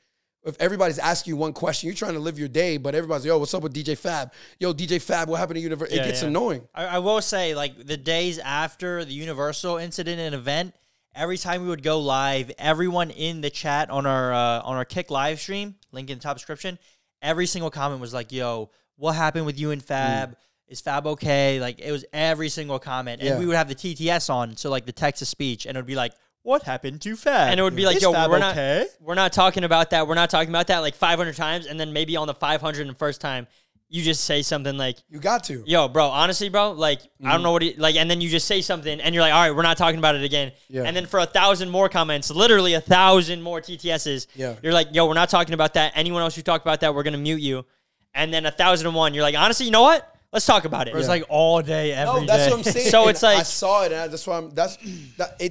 If everybody's asking you one question, you're trying to live your day, but everybody's, yo, what's up with DJ Fab? Yo, DJ Fab, what happened to Universal? It gets annoying. I will say, like, the days after the Universal incident and event, every time we would go live, everyone in the chat on our Kick live stream, link in the top description, every single comment was like, yo, what happened with you and Fab? Is Fab okay? Like, it was every single comment. And we would have the TTS on, so, like, the text to speech, and it would be like, what happened to Fab? and it would be like, Is yo, Fab we're okay? not talking about that. We're not talking about that like 500 times, and then maybe on the 501st time, you just say something like, You got to. yo, bro, honestly, bro, like, I don't know what like, and then you just say something, and you're like, all right, we're not talking about it again. Yeah. And then for 1,000 more comments, literally 1,000 more TTSs, you're like, yo, we're not talking about that. Anyone else who talked about that, we're going to mute you. And then 1,001, you're like, honestly, you know what? Let's talk about it. It was like all day, every day. No, that's what I'm saying. So And it's like- I saw it, and that's why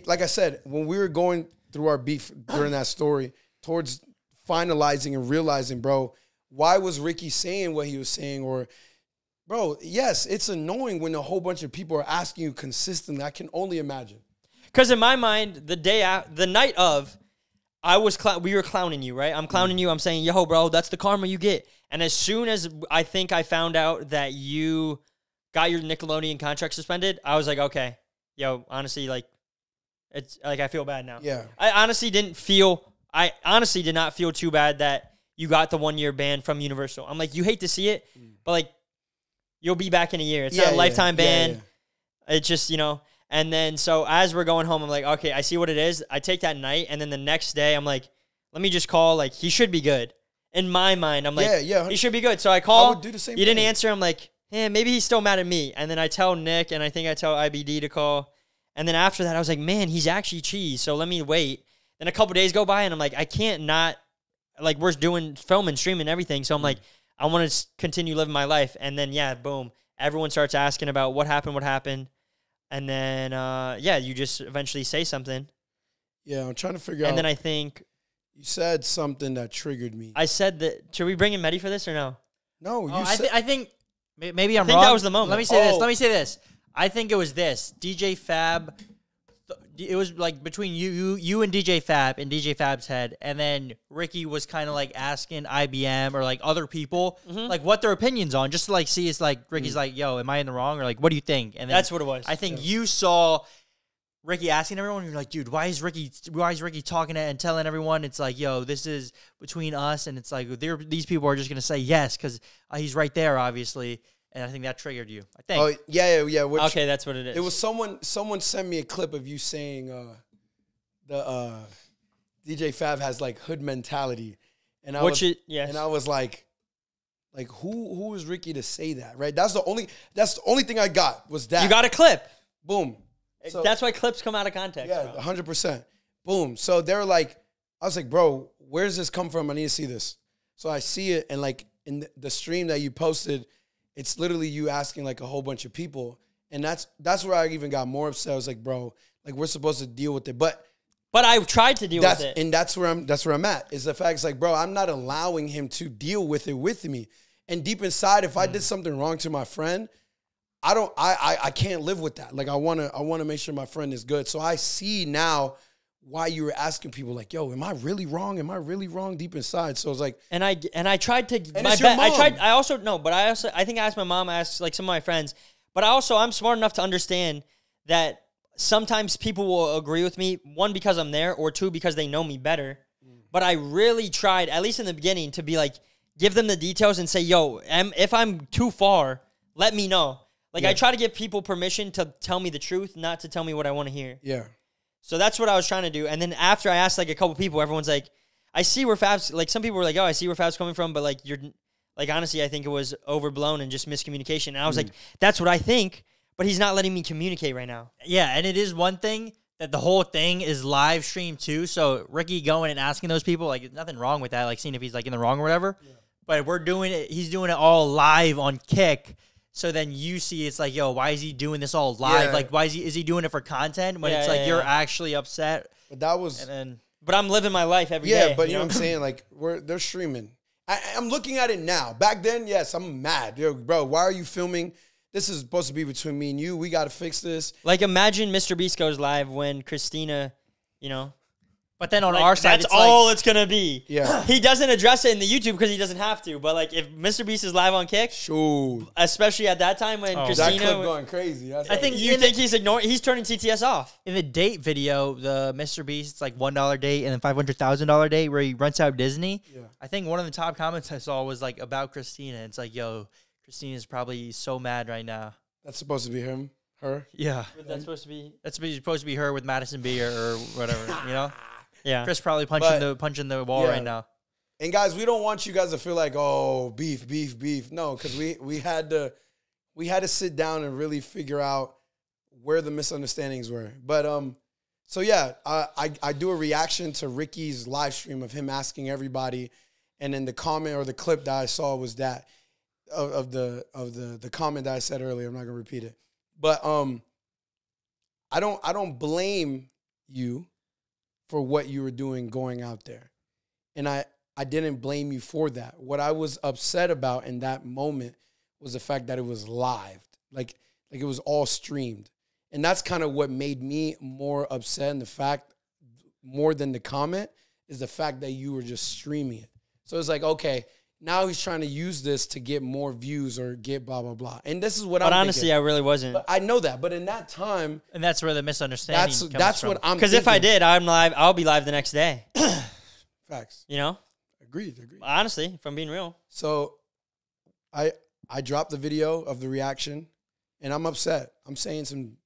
like I said, when we were going through our beef during that story, towards finalizing and realizing, bro, why was Ricky saying what he was saying? Or, bro, yes, it's annoying when a whole bunch of people are asking you consistently. I can only imagine. Because in my mind, the night of, we were clowning you, right? I'm clowning you. I'm saying, yo, bro, that's the karma you get. And as soon as I think I found out that you got your Nickelodeon contract suspended, I was like, okay, yo, honestly, like, it's like I feel bad now. Yeah. I honestly did not feel too bad that you got the 1 year ban from Universal. I'm like, you hate to see it, but like, you'll be back in a year. It's not a lifetime ban. It's just, you know. And then so as we're going home, I'm like, okay, I see what it is. I take that night, and then the next day, I'm like, let me just call. Like, he should be good. In my mind, I'm like, he should be good. So I call. I would do the same You didn't thing. answer. I'm like, maybe he's still mad at me. And then I tell Nick, and I think I tell IBD to call. And then after that, I was like, man, he's actually cheese. So let me wait. Then a couple days go by, and I'm like, I can't not. Like, we're doing film and streaming and everything. So I'm like, I want to continue living my life. And then, boom. Everyone starts asking about what happened. And then, you just eventually say something. Yeah, I'm trying to figure out. And then I think. You said something that triggered me. I said that. Should we bring in Medi for this or no? No, you I said. think maybe I'm think wrong. that was the moment. Let me say this. I think it was this. DJ Fab. It was like between you and DJ Fab in DJ Fab's head, and then Ricky was kind of like asking IBM or like other people like what their opinions on, just to like see. It's like Ricky's like, yo, am I in the wrong, or like what do you think? And then That's what it was. I think you saw Ricky asking everyone, and you're like, dude, why is Ricky talking and telling everyone? It's like, yo, this is between us, and it's like these people are just gonna say yes because he's right there, obviously. And I think that triggered you. I think. Oh yeah. Okay, that's what it is. It was someone sent me a clip of you saying the DJ Fab has like hood mentality, and I was like who is Ricky to say that, right? That's the only thing I got was that. You got a clip. Boom. So, that's why clips come out of context. Yeah, 100%. Boom. So they're like, I was like, bro, where does this come from? I need to see this. So I see it, and like in the stream that you posted, it's literally you asking like a whole bunch of people. And that's where I even got more upset. I was like, bro, like we're supposed to deal with it. But I tried to deal with it. And that's where I'm at. Is the fact it's like, bro, I'm not allowing him to deal with it with me. And deep inside, if I did something wrong to my friend, I can't live with that. Like I wanna make sure my friend is good. So I see now why you were asking people like, yo, am I really wrong? Am I really wrong deep inside? So it's like, and I tried to. And it's your mom. I think I asked my mom, I asked like some of my friends, but I'm smart enough to understand that sometimes people will agree with me, one, because I'm there, or two, because they know me better. But I really tried, at least in the beginning, to be like, give them the details and say, yo, if I'm too far, let me know. Like I try to give people permission to tell me the truth, not to tell me what I want to hear. yeah. So that's what I was trying to do. And then after I asked like a couple people, everyone's like, I see where Fab's, like some people were like, oh, I see where Fab's coming from, but like you're, like honestly, I think it was overblown and just miscommunication. And I was like, that's what I think, but he's not letting me communicate right now. Yeah, and it is one thing that the whole thing is live streamed too. So Ricky going and asking those people, like, nothing wrong with that, like seeing if he's like in the wrong or whatever. Yeah. But we're doing it. He's doing it all live on Kick. So then you see, it's like, yo, why is he doing this all live? Like, why is he doing it for content when it's like you're actually upset? But that was, and then, but I'm living my life every day. Yeah, but you know what I'm saying? Like, they're streaming. I'm looking at it now. Back then, yes, I'm mad. Yo, bro, why are you filming? This is supposed to be between me and you. We got to fix this. Like, imagine Mr. Beast goes live when Christina, you know. But then on our side, that's all it's going to be. Yeah. He doesn't address it in the YouTube because he doesn't have to. But, like, if Mr. Beast is live on Kick, sure. Especially at that time when Christina. That clip going crazy. I think he's ignoring, he's turning CTS off. In the date video, the Mr. Beast, it's like $1 date and then $500,000 date where he rents out Disney. Yeah. I think one of the top comments I saw was, like, about Christina. It's like, yo, Christina's probably so mad right now. That's supposed to be him? Her? Yeah. That's supposed to be. That's supposed to be her with Madison Beer or whatever, you know? Yeah. Chris probably punching the wall right now. And guys, we don't want you guys to feel like, oh, beef. No, because we had to sit down and really figure out where the misunderstandings were. But so yeah, I do a reaction to Ricky's live stream of him asking everybody, and then the comment or the clip that I saw was that of the comment that I said earlier. I'm not gonna repeat it. But I don't blame you for what you were doing going out there. And I didn't blame you for that. What I was upset about in that moment was the fact that it was live. Like it was all streamed. And that's kind of what made me more upset. And the fact, more than the comment, is the fact that you were just streaming it. So it's like, okay, now he's trying to use this to get more views or get blah, blah, blah. And this is what I'm thinking. But honestly, I really wasn't. But I know that. But in that time. And that's where the misunderstanding comes from. That's what I'm thinking. Because if I did, I'm live. I'll be live the next day. Facts. You know? Agreed. Honestly, if I'm being real. So I dropped the video of the reaction, and I'm upset. I'm saying some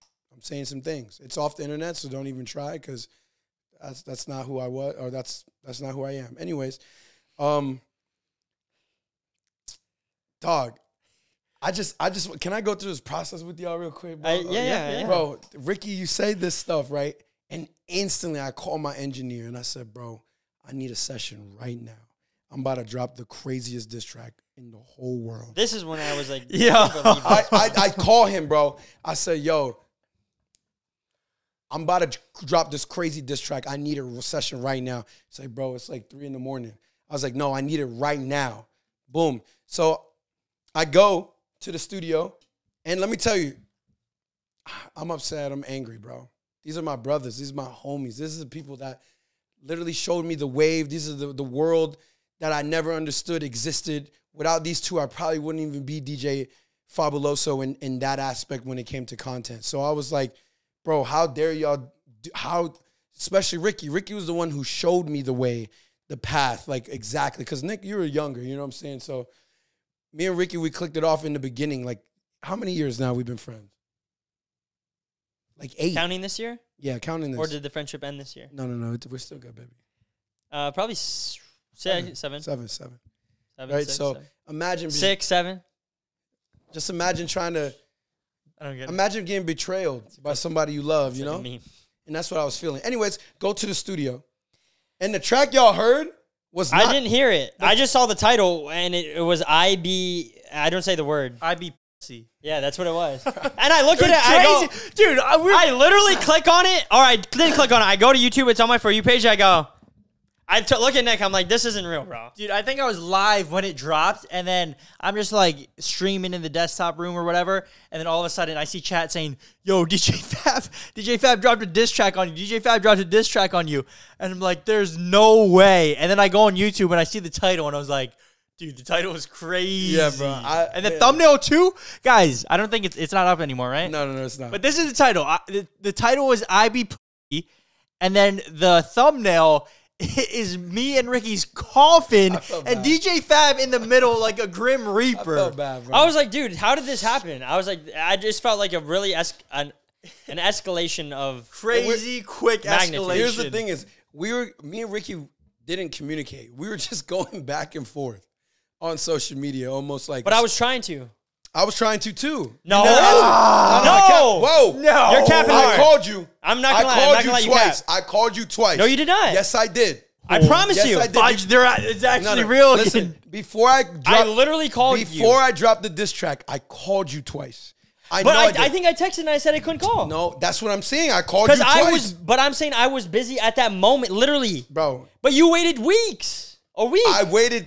things. It's off the internet, so don't even try, because that's not who I was, or that's not who I am. Anyways, dog, I just can I go through this process with y'all real quick, bro? Yeah. Bro, Ricky, you say this stuff, right? And instantly I call my engineer and I said, bro, I need a session right now. I'm about to drop the craziest diss track in the whole world. This is when I was like, yeah. I call him, bro. I said, yo, I'm about to drop this crazy diss track. I need a session right now. He's like, bro, it's like 3 in the morning. I was like, no, I need it right now. Boom. So I go to the studio, and let me tell you, I'm upset. I'm angry, bro. These are my brothers. These are my homies. This is the people that literally showed me the wave. These are the world that I never understood existed. Without these two, I probably wouldn't even be DJ Faboloso in that aspect when it came to content. So I was like, bro, how dare y'all, especially Ricky. Ricky was the one who showed me the way, the path, like exactly. Because Nick, you were younger, you know what I'm saying? So me and Ricky, we clicked it off in the beginning. Like, how many years now we've been friends? Like 8. Counting this year? Yeah, counting this. Or did the friendship end this year? No, we're still good, baby. Probably 7. 7. Right, 6, so 7. imagine 6, 7. Just imagine trying to. I don't get it. Imagine getting betrayed by somebody you love, you know? And that's what I was feeling. Anyways, go to the studio. And the track y'all heard was not. I didn't hear it. I just saw the title, and it was IB. I don't say the word. IBC. Yeah, that's what it was. And I look at it. I go, dude, I literally click on it. Or I didn't click on it. I go to YouTube. It's on my For You page. I go. Look at Nick. I'm like, this isn't real, bro. Dude, I think I was live when it dropped, and then I'm just like streaming in the desktop room or whatever, and then all of a sudden I see chat saying, yo, DJ Fab dropped a diss track on you. DJ Fab dropped a diss track on you. And I'm like, there's no way. And then I go on YouTube and I see the title, and I was like, dude, the title was crazy. Yeah, bro. And the thumbnail too? Guys, I don't think it's not up anymore, right? No, it's not. But this is the title. The title was IBP, and then the thumbnail is me and Ricky's coffin and DJ Fab in the middle like a Grim Reaper. I felt bad, bro. I was like, dude, how did this happen? I was like, I just felt like a really an escalation of crazy quick magnitude. escalation. Here's the thing is, me and Ricky didn't communicate. We were just going back and forth on social media, almost like. But I was trying to. I was trying to too. No. You never answered. No. Whoa. No. You're capping I hard. called you. I'm not gonna lie. I'm called not you gonna let you twice. cap. I called you twice. No, you did not. Yes, I did. I promise Yes, you. I did. It's actually No. real. Listen, before I dropped, I literally called before you. I dropped the diss track, I called you twice. But know I think I texted and I said I couldn't call. No, that's what I'm saying. I called you Because twice. but I'm saying I was busy at that moment, literally. Bro. But you waited weeks. A week. I waited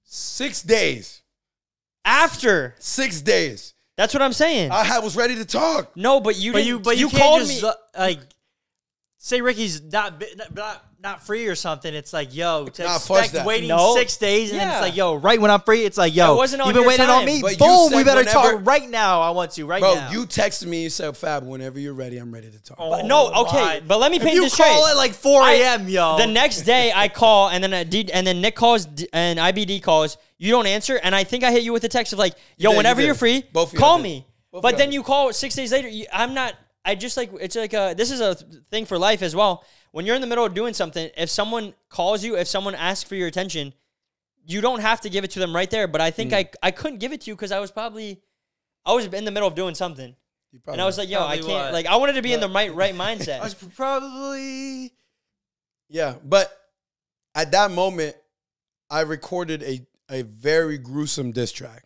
6 days. After. 6 days. That's what I'm saying. I was ready to talk. No, but you didn't. But you called can't just, me. like, say Ricky's not free or something. It's like, yo, to Nah, fuck expect that. waiting No. 6 days, and then Yeah. it's like, yo, right when I'm free, it's like, yo, It wasn't on you've been your waiting time. on me. But you Boom, we said better whenever- talk right now. I want to right Bro, now. you texted me. You said, Fab, whenever you're ready, I'm ready to talk. Oh, No, okay, my. but let me If paint you this straight. call at like 4 a.m., yo. The next day I call and then Nick calls and IBD calls. You don't answer, and I think I hit you with a text of like, "Yo, did, you whenever did. you're free, Both of y'all call did. me." Both of But y'all then did. you call 6 days later. I'm not. I just like it's like this is a thing for life as well. When you're in the middle of doing something, if someone calls you, if someone asks for your attention, you don't have to give it to them right there. But I think I couldn't give it to you because I was in the middle of doing something, and I was like, "Yo, I Probably can't." what? Like I wanted to be in the right mindset. I was probably. Yeah, but at that moment, I recorded a very gruesome diss track.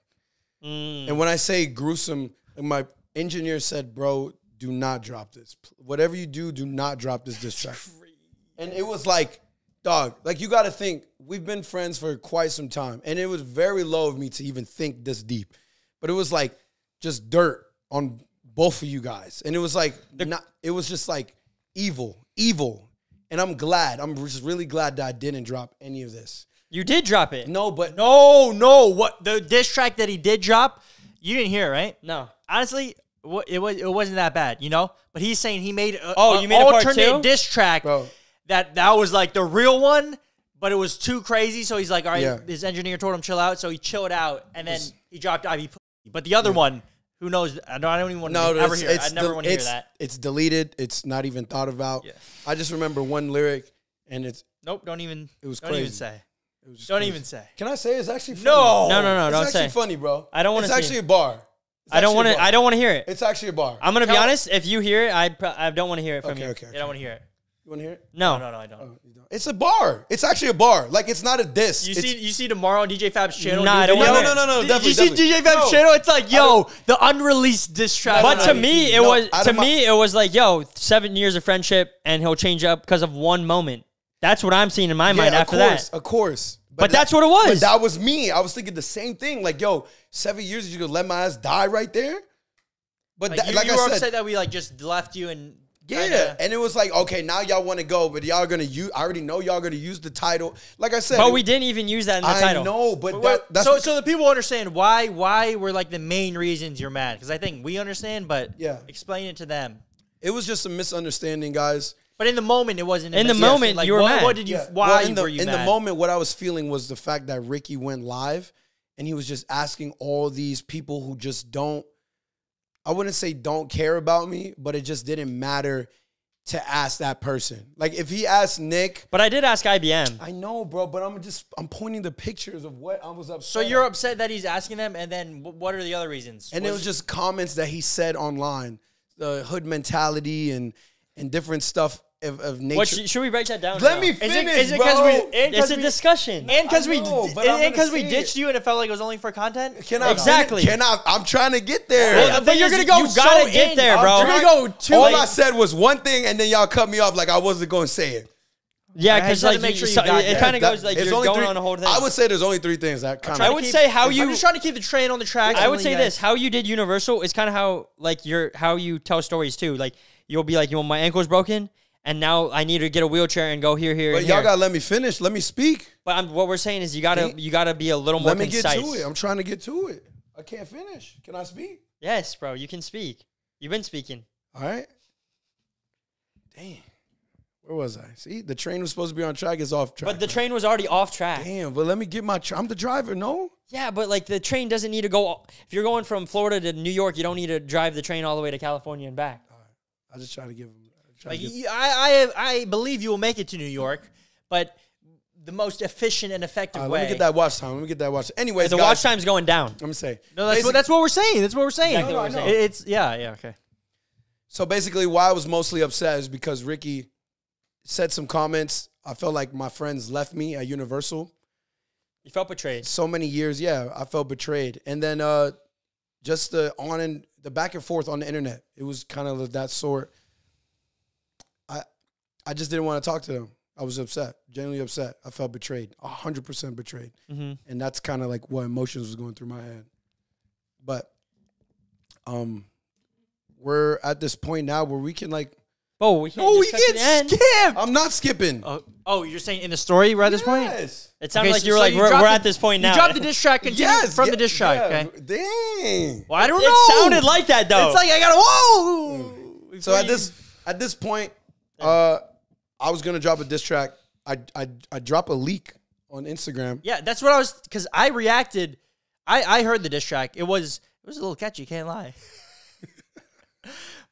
And when I say gruesome, my engineer said, bro, do not drop this. Whatever you do, do not drop this diss track. And it was like, dog, like you got to think, we've been friends for quite some time. And it was very low of me to even think this deep. But it was like just dirt on both of you guys. And it was like, it was just like evil. And I'm glad. I'm just really glad that I didn't drop any of this. You did drop it. No, but No. What the diss track that he did drop? You didn't hear it, right? No. Honestly, it wasn't that bad, you know. But he's saying he made you made a part alternate two? diss track, Bro. that was like the real one, but it was too crazy. So he's like, all right, Yeah. his engineer told him chill out, so he chilled out, and then he dropped IBP. But the other one, who knows? I don't even want to ever hear it. I never want to hear that. It's deleted. It's not even thought about. Yeah. I just remember one lyric, and it's Nope, don't even. It was Don't even crazy. say. it was just Don't crazy. even say. Can I say it's actually funny? No. It's don't actually say. funny, bro. I don't wanna It's see actually it. a bar. It's I don't actually want a to. bar. I don't want to hear it. It's actually a bar. I'm gonna be Tell- honest. If you hear it, I don't want to hear it from you. Okay. I don't want to hear it. You want to hear it? No. No, I don't. Oh, you don't. It's a bar. It's actually a bar. Like it's not a diss. You It's- see tomorrow on DJ Fab's channel. Nah, I new don't video? wanna- No, Did definitely. you see DJ Fab's No. channel? It's like, yo, the unreleased diss track. But to on me, IBP. it No, was out to of my- me it was like, yo, 7 years of friendship, and he'll change up because of one moment. That's what I'm seeing in my mind after that. Of course. But that's what it was. But that was me. I was thinking the same thing. Like, yo, 7 years, you gonna let my ass die right there? But Like, like you I were said, upset that we like just left you and yeah. kinda- And it was like, okay, now y'all want to go, but y'all are gonna use. I already know y'all gonna use the title. Like I said, But we didn't even use that in the I title. know, but But that's so the people understand why were like the main reasons you're mad, because I think we understand, but Yeah. explain it to them. it was just a misunderstanding, guys. But in the moment, it wasn't. In the misunderstanding. moment, like, you were what, mad. What did you? Yeah. Why Well, were you in mad? the moment, what I was feeling was the fact that Ricky went live, and he was just asking all these people who just don't. I wouldn't say don't care about me, but it just didn't matter to ask that person. Like if he asked Nick, But I did ask IBM. I know, bro, but I'm pointing the pictures of what I was upset. So you're at. upset that he's asking them, and then what are the other reasons? And it was just comments that he said online, the hood mentality and different stuff of nature. What should we break that down? Let now? me Is finish, it bro. because we? It's a discussion. And because I we, know, but I'm gonna say ditched you, and it felt like it was only for content. Can I Exactly. Can I? I'm trying to get there. Well, but you're gonna go. You gotta so get in. there, bro. You're gonna go too. All late. I said was one thing, and then y'all cut me off like I wasn't going to say it. Yeah, I because just had like to make sure you so- got it that. kind of That- goes like it's you're only going three- on a whole thing. I would say there's only three things that kind I of. would say how I'm you. just trying to keep the train on the track. I would say this: how you did Universal is kind of how like how you tell stories too. Like you'll be like, my ankle's broken, and now I need to get a wheelchair and go here, But and y'all here. gotta let me finish. Let me speak. But what we're saying is you gotta be a little more Let me get concise. to it. I'm trying to get to it. I can't finish. Can I speak? Yes, bro, you can speak. You've been speaking. All right. Damn. Where was I? See, the train was supposed to be on track. It's off track. But the train was already off track. Damn. But let me get my. I'm the driver. No. Yeah, but like the train doesn't need to go. If you're going from Florida to New York, you don't need to drive the train all the way to California and back. I just try to give him. Like, I believe you will make it to New York, but the most efficient and effective way. Let me get that watch time. Anyways, The guys, watch time's going down. Let me say. No, that's what we're saying. That's what we're saying. Exactly what we're saying. It's okay. So basically, why I was mostly upset is because Ricky said some comments. I felt like my friends left me at Universal. You felt betrayed. So many years, yeah, I felt betrayed. And then just the back and forth on the internet, it was kind of that sort. I just didn't want to talk to them. I was upset, genuinely upset. I felt betrayed, 100% betrayed. Mm-hmm. And that's kind of like what emotions was going through my head. But we're at this point now where we can like, we can't skip. I'm not skipping. Oh, you're saying in the story we're at this point? Yes. It sounded Okay, like so- you were so like, you we're dropped at this point now. You dropped the diss track from the diss track, yeah. okay? Dang. Well, I don't know. It sounded like that, though. It's like I got whoa. So at this point, I was gonna drop a diss track. I drop a leak on Instagram. Yeah, that's what I was, because I reacted. I heard the diss track. It was a little catchy, can't lie.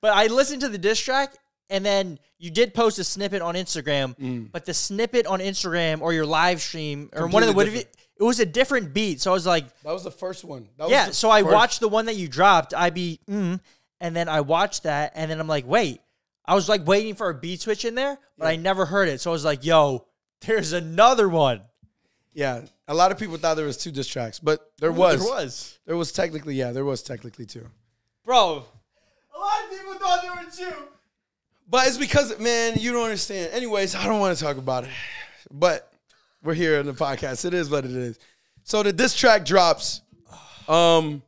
But I listened to the diss track, and then you did post a snippet on Instagram. But the snippet on Instagram or your live stream or one of the it was a different beat. So I was like, That was the first one. so I watched the one that you dropped, and then I watched that, and then I'm like, wait. I was like waiting for a beat switch in there, but I never heard it. So I was like, yo, there's another one. Yeah, a lot of people thought there was 2 diss tracks, but there was technically two. Bro. A lot of people thought there were 2. But it's because, man, you don't understand. Anyways, I don't want to talk about it. But we're here on the podcast. It is what it is. So the diss track drops, and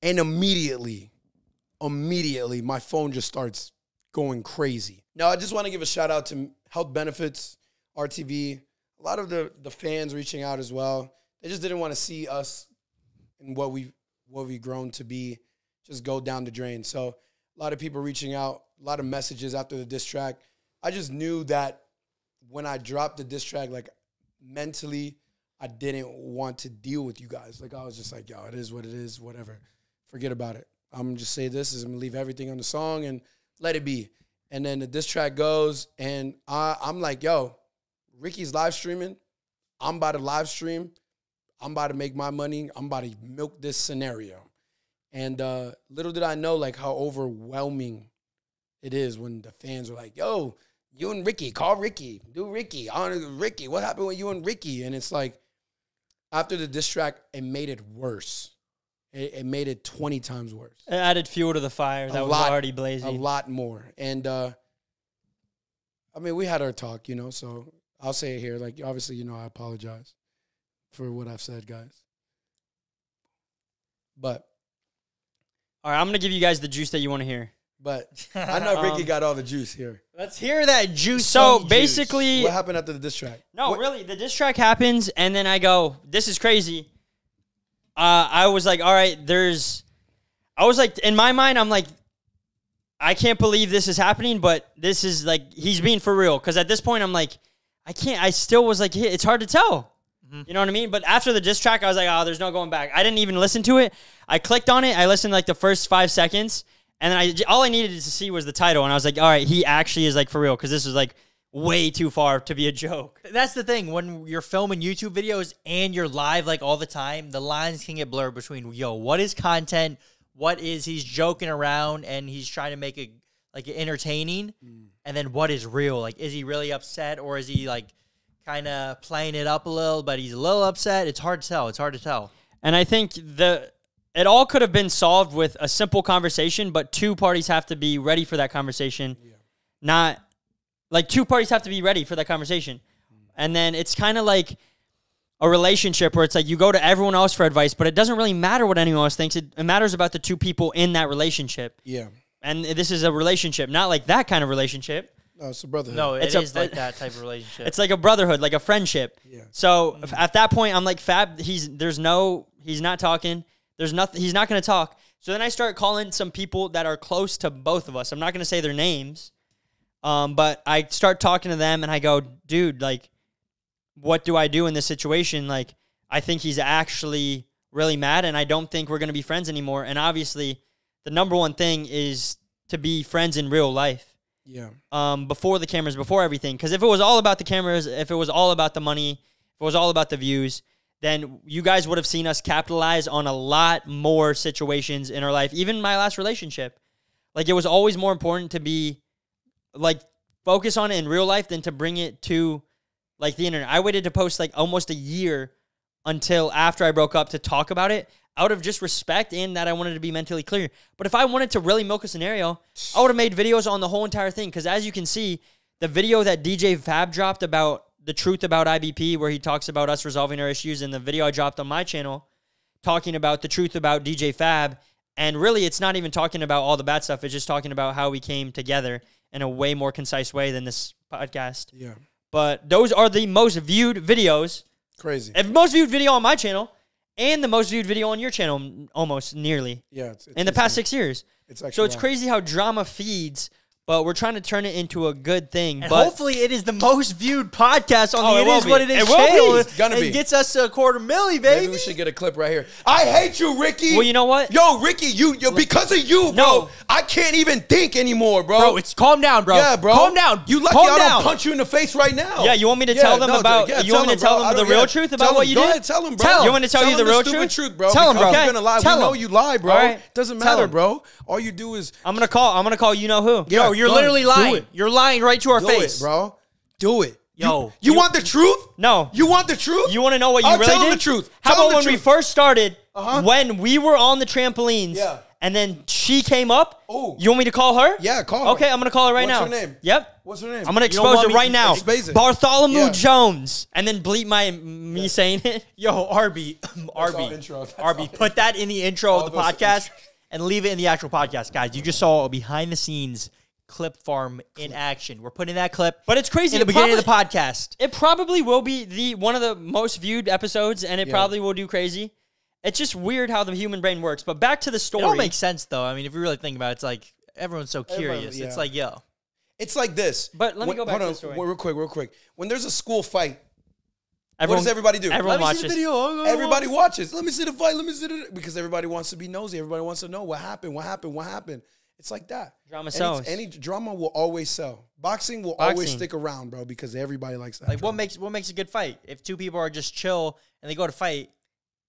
immediately, my phone just starts going crazy. Now, I just want to give a shout out to Health Benefits, RTV, a lot of the fans reaching out as well. They just didn't want to see us and what we've grown to be just go down the drain. So a lot of people reaching out, a lot of messages after the diss track. I just knew that when I dropped the diss track, like mentally, I didn't want to deal with you guys. Like I was just like, yo, it is what it is, whatever. Forget about it. I'm going to just say this, I'm going to leave everything on the song and let it be. And then the diss track goes, and I'm like, yo, Ricky's live streaming. I'm about to live stream. I'm about to make my money. I'm about to milk this scenario. And little did I know, like, how overwhelming it is when the fans are like, yo, you and Ricky, call Ricky, do Ricky, on Ricky. What happened with you and Ricky? And it's like, after the diss track, it made it worse. It made it 20 times worse. It added fuel to the fire that was already blazing. A lot more. And, I mean, we had our talk, so I'll say it here. Like, obviously, I apologize for what I've said, guys. But. All right, I'm going to give you guys the juice that you want to hear. But I know Ricky got all the juice here. Let's hear that juice. So, basically. What happened after the diss track? No, really, the diss track happens, and then I go, this is crazy. I was like, all right, in my mind, I'm like, I can't believe this is happening, but this is like, he's being for real. Because at this point, I'm like, I still was like, it's hard to tell. Mm-hmm. You know what I mean? But after the diss track, I was like, oh, there's no going back. I didn't even listen to it. I clicked on it. I listened like the first 5 seconds. And then all I needed to see was the title. And I was like, all right, he actually is like for real. Because this is like way too far to be a joke. That's the thing. When you're filming YouTube videos and you're live like all the time, the lines can get blurred between, yo, what is content? What is he's joking around and he's trying to make it like entertaining? And then what is real? Like, is he really upset or is he like kind of playing it up a little, but he's a little upset? It's hard to tell. And I think it all could have been solved with a simple conversation, but 2 parties have to be ready for that conversation. Yeah. Not like 2 parties have to be ready for that conversation. And then it's kind of like a relationship where it's like you go to everyone else for advice, but it doesn't really matter what anyone else thinks. It matters about the 2 people in that relationship. Yeah. And this is a relationship, not like that kind of relationship. No, it's a brotherhood. No, it is like that type of relationship. It's like a brotherhood, like a friendship. Yeah. So at that point, I'm like, Fab, he's not talking. There's nothing. He's not going to talk. So then I start calling some people that are close to both of us. I'm not going to say their names, but I start talking to them, and I go, dude, like, what do I do in this situation? Like, I think he's actually really mad, and I don't think we're going to be friends anymore. And obviously, the number one thing is to be friends in real life. Yeah. Before the cameras, before everything. Because if it was all about the cameras, if it was all about the money, if it was all about the views, then you guys would have seen us capitalize on a lot more situations in our life. Even my last relationship. Like, it was always more important to be, like, focus on it in real life than to bring it to, like, the internet. I waited to post, like, almost a year until after I broke up to talk about it out of just respect and that I wanted to be mentally clear. But if I wanted to really milk a scenario, I would have made videos on the whole entire thing. Because as you can see, the video that DJ Fab dropped about the truth about IBP, where he talks about us resolving our issues, and the video I dropped on my channel talking about the truth about DJ Fab, and really it's not even talking about all the bad stuff. It's just talking about how we came together in a way more concise way than this podcast. Yeah. But those are the most viewed videos. Crazy. The most viewed video on my channel and the most viewed video on your channel, almost nearly. Yeah. It's in the past 6 years. It's actually so it's crazy how drama feeds, but we're trying to turn it into a good thing. And but hopefully it is the most viewed podcast on Oh, the it It will Is be. What It Is It will channel. be. It's gonna be. It gets us to a $250,000, baby. Maybe we should get a clip right here. I hate you, Ricky. Well, you know what? Yo, Ricky, you because of you, bro. No. I can't even think anymore, bro. Bro, it's calm down, bro. Yeah, bro. Calm down. You lucky Calm I down. don't punch you in the face right now. Yeah, you want me to tell them about? You want me to tell them the real truth about what you Go did? ahead, tell them, bro. Tell You want me to tell you the real stupid truth? bro. Tell 'em, because bro. You're gonna lie. Tell we know 'em. you lie, bro. All right. Doesn't Tell matter, 'em. bro. All you do is I'm gonna call you know who. Yo, you're go literally ahead. Do lying. it. You're lying right to our do face. it, bro. Do it. Yo. You want the truth? No. You want the truth? You want to know what you I'll really tell did? them the truth. How Tell them about the when we truth. first started, Uh-huh. when we were on the trampolines, Yeah. and then she came up? Oh. You want me to call her? Yeah, call her. Okay, I'm going to call her right What's now. her name? Yep. What's her name? I'm going to You don't expose want it me- right now. Expose it. Bartholomew Yeah. Jones. And then bleep me saying it. Yo, Arby. our Arby. intro. That's Arby, our put that in the intro of the those podcast and leave it in the actual podcast, guys. You just saw a behind the scenes clip farm in action. We're putting that clip But it's crazy. in the beginning of the podcast. It probably will be one of the most viewed episodes, and it Yeah. probably will do crazy. It's just weird how the human brain works. But back to the It story. all makes sense, though. I mean, if you really think about it, it's like everyone's so curious. yeah. It's like, yo. It's like this. But let me go back hold to on, the story. real quick. When there's a school fight, Everyone, what does everybody do? Everyone Let me see watches. the video. Everybody watches. Let me see the fight. Let me see the because everybody wants to be nosy. Everybody wants to know what happened. It's like that. Drama sells. Any drama will always sell. Boxing will always stick around, bro, because everybody likes that. Like, drama. what makes a good fight? If two people are just chill and they go to fight,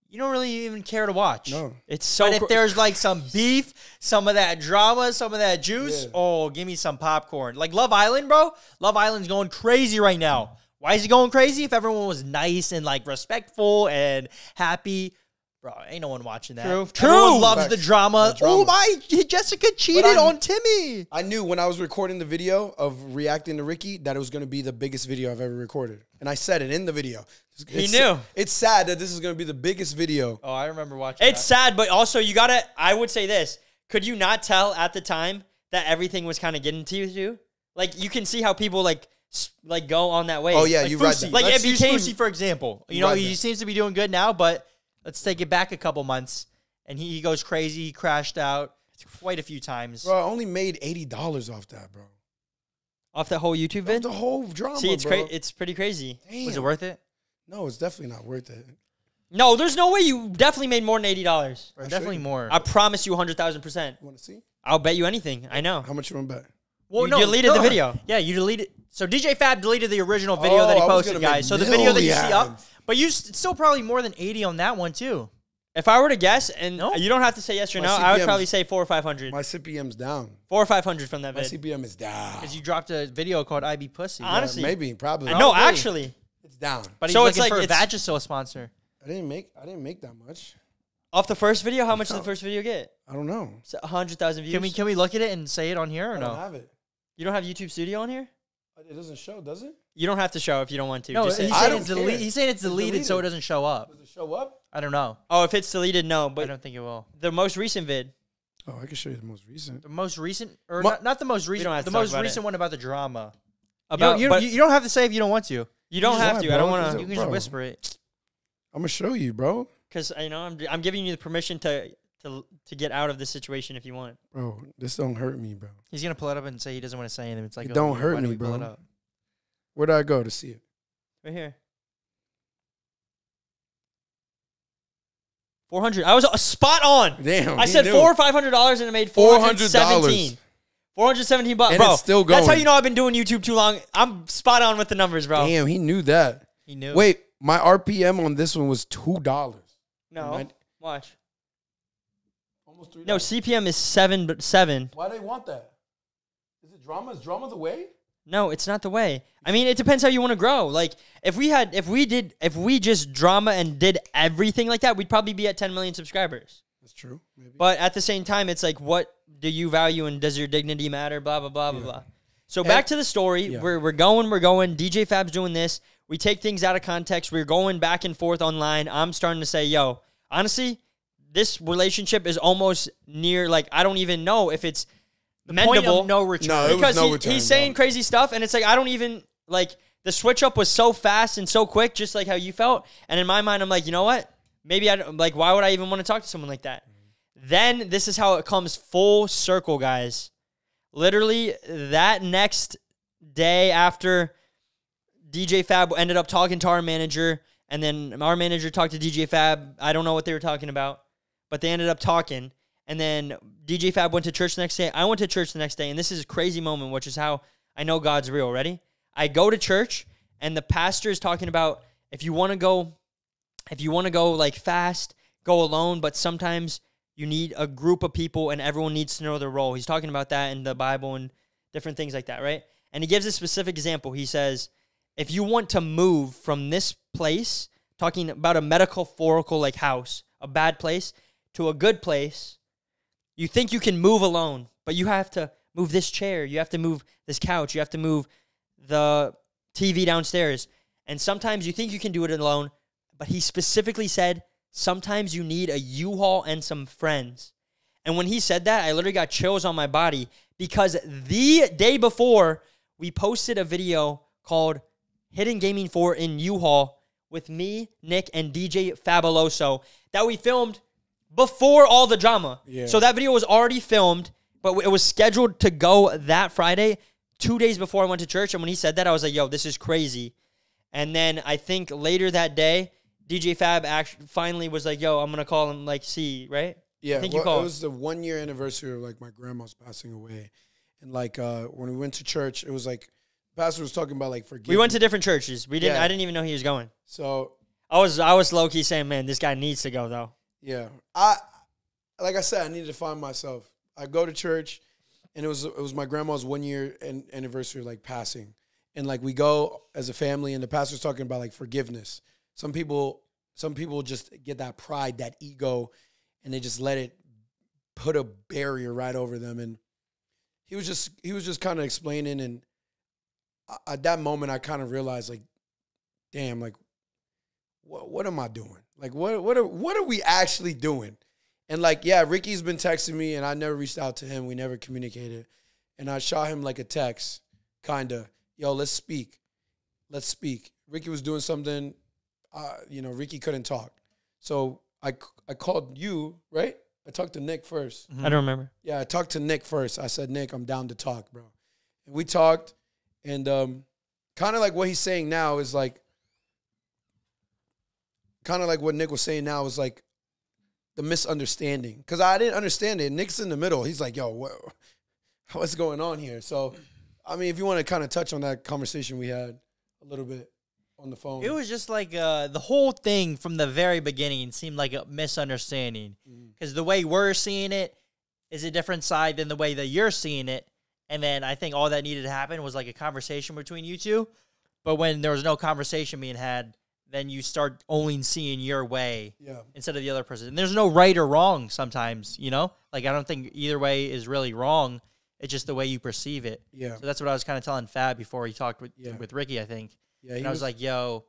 you don't really even care to watch. No. It's so. But if there's like some beef, some of that drama, some of that juice, Yeah. oh, give me some popcorn. Like Love Island, bro. Love Island's going crazy right now. Why is he going crazy? If everyone was nice and like respectful and happy, bro, ain't no one watching that. True. Everyone True. loves Facts. the drama. The drama. Oh my, Jessica cheated I- on Timmy. I knew when I was recording the video of reacting to Ricky that it was going to be the biggest video I've ever recorded. And I said it in the video. He knew. It's sad that this is going to be the biggest video. Oh, I remember watching. It's sad, but also you gotta. I would say this: could you not tell at the time that everything was kind of getting to you too? Like you can see how people like go on that way. Oh, yeah, Like you read Fousey. that. Like, Let's it use became- Fousey, for example. You You know, read he that. seems to be doing good now, but let's take it back a couple months. And he goes crazy. He crashed out quite a few times. Bro, I only made $80 off that, bro. off that whole YouTube That's vid. the whole drama, See, it's bro. it's pretty crazy. Damn. Was it worth it? No, it's definitely not worth it. No, there's no way you definitely made more than $80. Or I'll show definitely you. more. I promise you 100,000%. You want to see? I'll bet you anything. I know. How much you want to bet? Well, You deleted the video. Yeah, you deleted. So DJ Fab deleted the original video Oh, that he I was posted, gonna make guys. So the video that you see up, millions. but you it's still probably more than 80 on that one too. If I were to guess, and No. you don't have to say yes or My no, I would CPM 's probably say 400 or 500. My CPM's down. 400 or 500 from that My vid. CPM is down. Because you dropped a video called IB Pussy. Honestly. Maybe, probably. No, Probably. actually. It's down. But he's So it's looking like for a it's- Vagisil sponsor. I didn't make that much. Off the first video, how much did the first video get? I don't know. 100,000 views. Can we look at it and say it on here or I no? don't have it. You don't have YouTube Studio on here? It doesn't show, does it? You don't have to show if you don't want to. No, Just say- he's I saying, don't it's care. he's saying it's deleted so it doesn't show up. Does it show up? I don't know. oh, if it's deleted, no. I But don't think it will. the most recent vid. Oh, I can show you the most recent. The most recent, or Mo- not the most don't recent, have the to talk most about recent it. one about the drama. About, you, but you don't have to say if you don't want to. you don't just have lie, to. I don't bro. want You to. can just Bro. whisper it. I'm gonna show you, bro. Because, I'm giving you the permission to get out of this situation if you want. Bro, this don't hurt me, bro. He's gonna pull it up and say he doesn't want to say anything. It's like, It don't why hurt do me, we pull bro. it up? Where do I go to see it? Right here. 400. I was spot on. Damn. I he said knew. $400 or $500 and it made $417. $417, And bro. it's still That's how going. you know I've been doing YouTube too long. I'm spot on with the numbers, bro. Damn, he knew that. He knew. Wait, my RPM on this one was $2. No, watch. Almost $3. No, CPM is 7. Why do they want that? Is it drama? Is drama the way? No, it's not the way. I mean, it depends how you want to grow. Like, if we just drama and did everything like that, we'd probably be at 10 million subscribers. That's true. Maybe. But at the same time, it's like, what do you value and does your dignity matter? Blah, blah, blah, blah, blah. So back to the story. Yeah. We're going. DJ Fab's doing this. We take things out of context. We're going back and forth online. I'm starting to say, yo, honestly, this relationship is almost near, like, I don't even know if it's mendable. Point of no return. No, it was no return, he's saying crazy stuff, and it's like, I don't even, like, the switch up was so fast and so quick, just like how you felt. And in my mind, I'm like, you know what? Maybe why would I even want to talk to someone like that? Then this is how it comes full circle, guys. Literally, that next day after DJ Fab ended up talking to our manager, and then our manager talked to DJ Fab. I don't know what they were talking about, but they ended up talking. And then DJ Fab went to church the next day. I went to church the next day, and this is a crazy moment, which is how I know God's real. Ready? I go to church, and the pastor is talking about if you want to go like fast, go alone, but sometimes you need a group of people, and everyone needs to know their role. He's talking about that in the Bible and different things like that, right? And he gives a specific example. He says, if you want to move from this place, talking about a metaphorical like house, a bad place, to a good place, you think you can move alone, but you have to move this chair, you have to move this couch, you have to move the TV downstairs. And sometimes you think you can do it alone, but he specifically said, sometimes you need a U-Haul and some friends. And when he said that, I literally got chills on my body because the day before, we posted a video called Hidden Gaming 4 in U-Haul with me, Nick, and DJ Faboloso that we filmed before all the drama. Yeah. So that video was already filmed, but it was scheduled to go that Friday, 2 days before I went to church. And when he said that, I was like, yo, this is crazy. And then I think later that day, DJ Fab finally was like, yo, I'm going to call him, like, see, right? Yeah, I think well, you called. it was the 1 year anniversary of, like, my grandma's passing away. And, like, when we went to church, it was like, the pastor was talking about, like, forgiveness. We went to different churches. I didn't even know he was going. So I was low-key saying, man, this guy needs to go, though. yeah, like I said, I needed to find myself. I go to church, and it was my grandma's 1 year anniversary, like, passing. And, like, we go as a family, and the pastor's talking about, like, forgiveness. Some people just get that pride, that ego, and they just let it put a barrier right over them. And he was just kind of explaining, and at that moment, I kind of realized, like, damn, like, what am I doing? Like, what are we actually doing? And, like, yeah, Ricky's been texting me, and I never reached out to him. We never communicated. And I shot him, like, a text, kind of, yo, let's speak. Let's speak. Ricky was doing something. Ricky couldn't talk. So I called you, right? I talked to Nick first. I don't remember. Yeah, I talked to Nick first. I said, Nick, I'm down to talk, bro. And we talked, and kind of like what he's saying now is like, kind of like what Nick was saying now is like the misunderstanding. Because I didn't understand it. Nick's in the middle. He's like, yo, what's going on here? So, I mean, if you want to kind of touch on that conversation we had a little bit on the phone. It was just like the whole thing from the very beginning seemed like a misunderstanding. Because the way we're seeing it is a different side than the way that you're seeing it. And then I think all that needed to happen was like a conversation between you two. But when there was no conversation being had, then you start only seeing your way instead of the other person. And there's no right or wrong sometimes, you know? Like, I don't think either way is really wrong. It's just the way you perceive it. Yeah. So that's what I was kind of telling Fab before he talked with Ricky, I think. Yeah, and I was like, yo,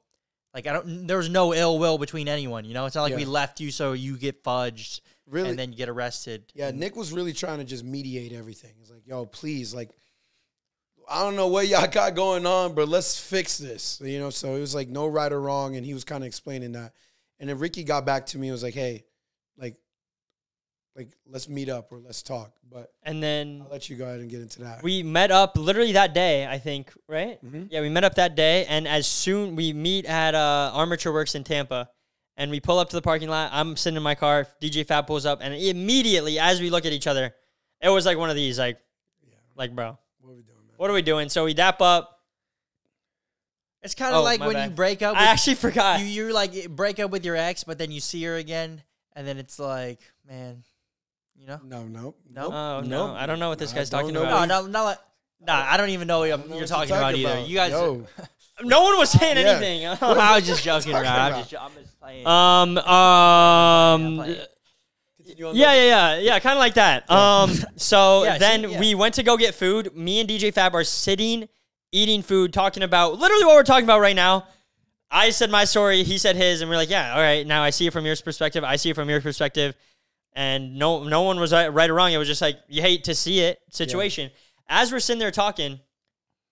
like, there was no ill will between anyone, you know? It's not like we left you so you get fudged and then you get arrested. Yeah, Nick was really trying to just mediate everything. He's like, yo, please, like, I don't know what y'all got going on, but let's fix this. You know, so it was like no right or wrong, and he was kind of explaining that. And then Ricky got back to me and was like, hey, like let's meet up or let's talk. And then I'll let you go ahead and get into that. We met up literally that day, I think, right? Mm-hmm. Yeah, we met up that day, and as soon we meet at Armature Works in Tampa, and we pull up to the parking lot. I'm sitting in my car. DJ Fab pulls up, and immediately, as we look at each other, it was like one of these, like, bro, what are we doing, man? What are we doing? So we dap up. It's kind of like my when bad. you break up. I actually forgot. You like break up with your ex, but then you see her again, and then it's like, man, you know? No. Oh no, I don't know what this guy's talking don't know. about. No, I don't even know what you're talking about either. You guys, Yo. No one was saying Yeah. anything. I was just joking around. I'm about? just playing. Yeah, kind of like that. So Yeah, then see, yeah. we went to go get food. Me and DJ Fab are sitting, eating food, talking about literally what we're talking about right now. I said my story, he said his, and we're like, yeah, all right, now I see it from your perspective, I see it from your perspective, and no one was right or wrong. It was just like, you hate to see it situation. As we're sitting there talking,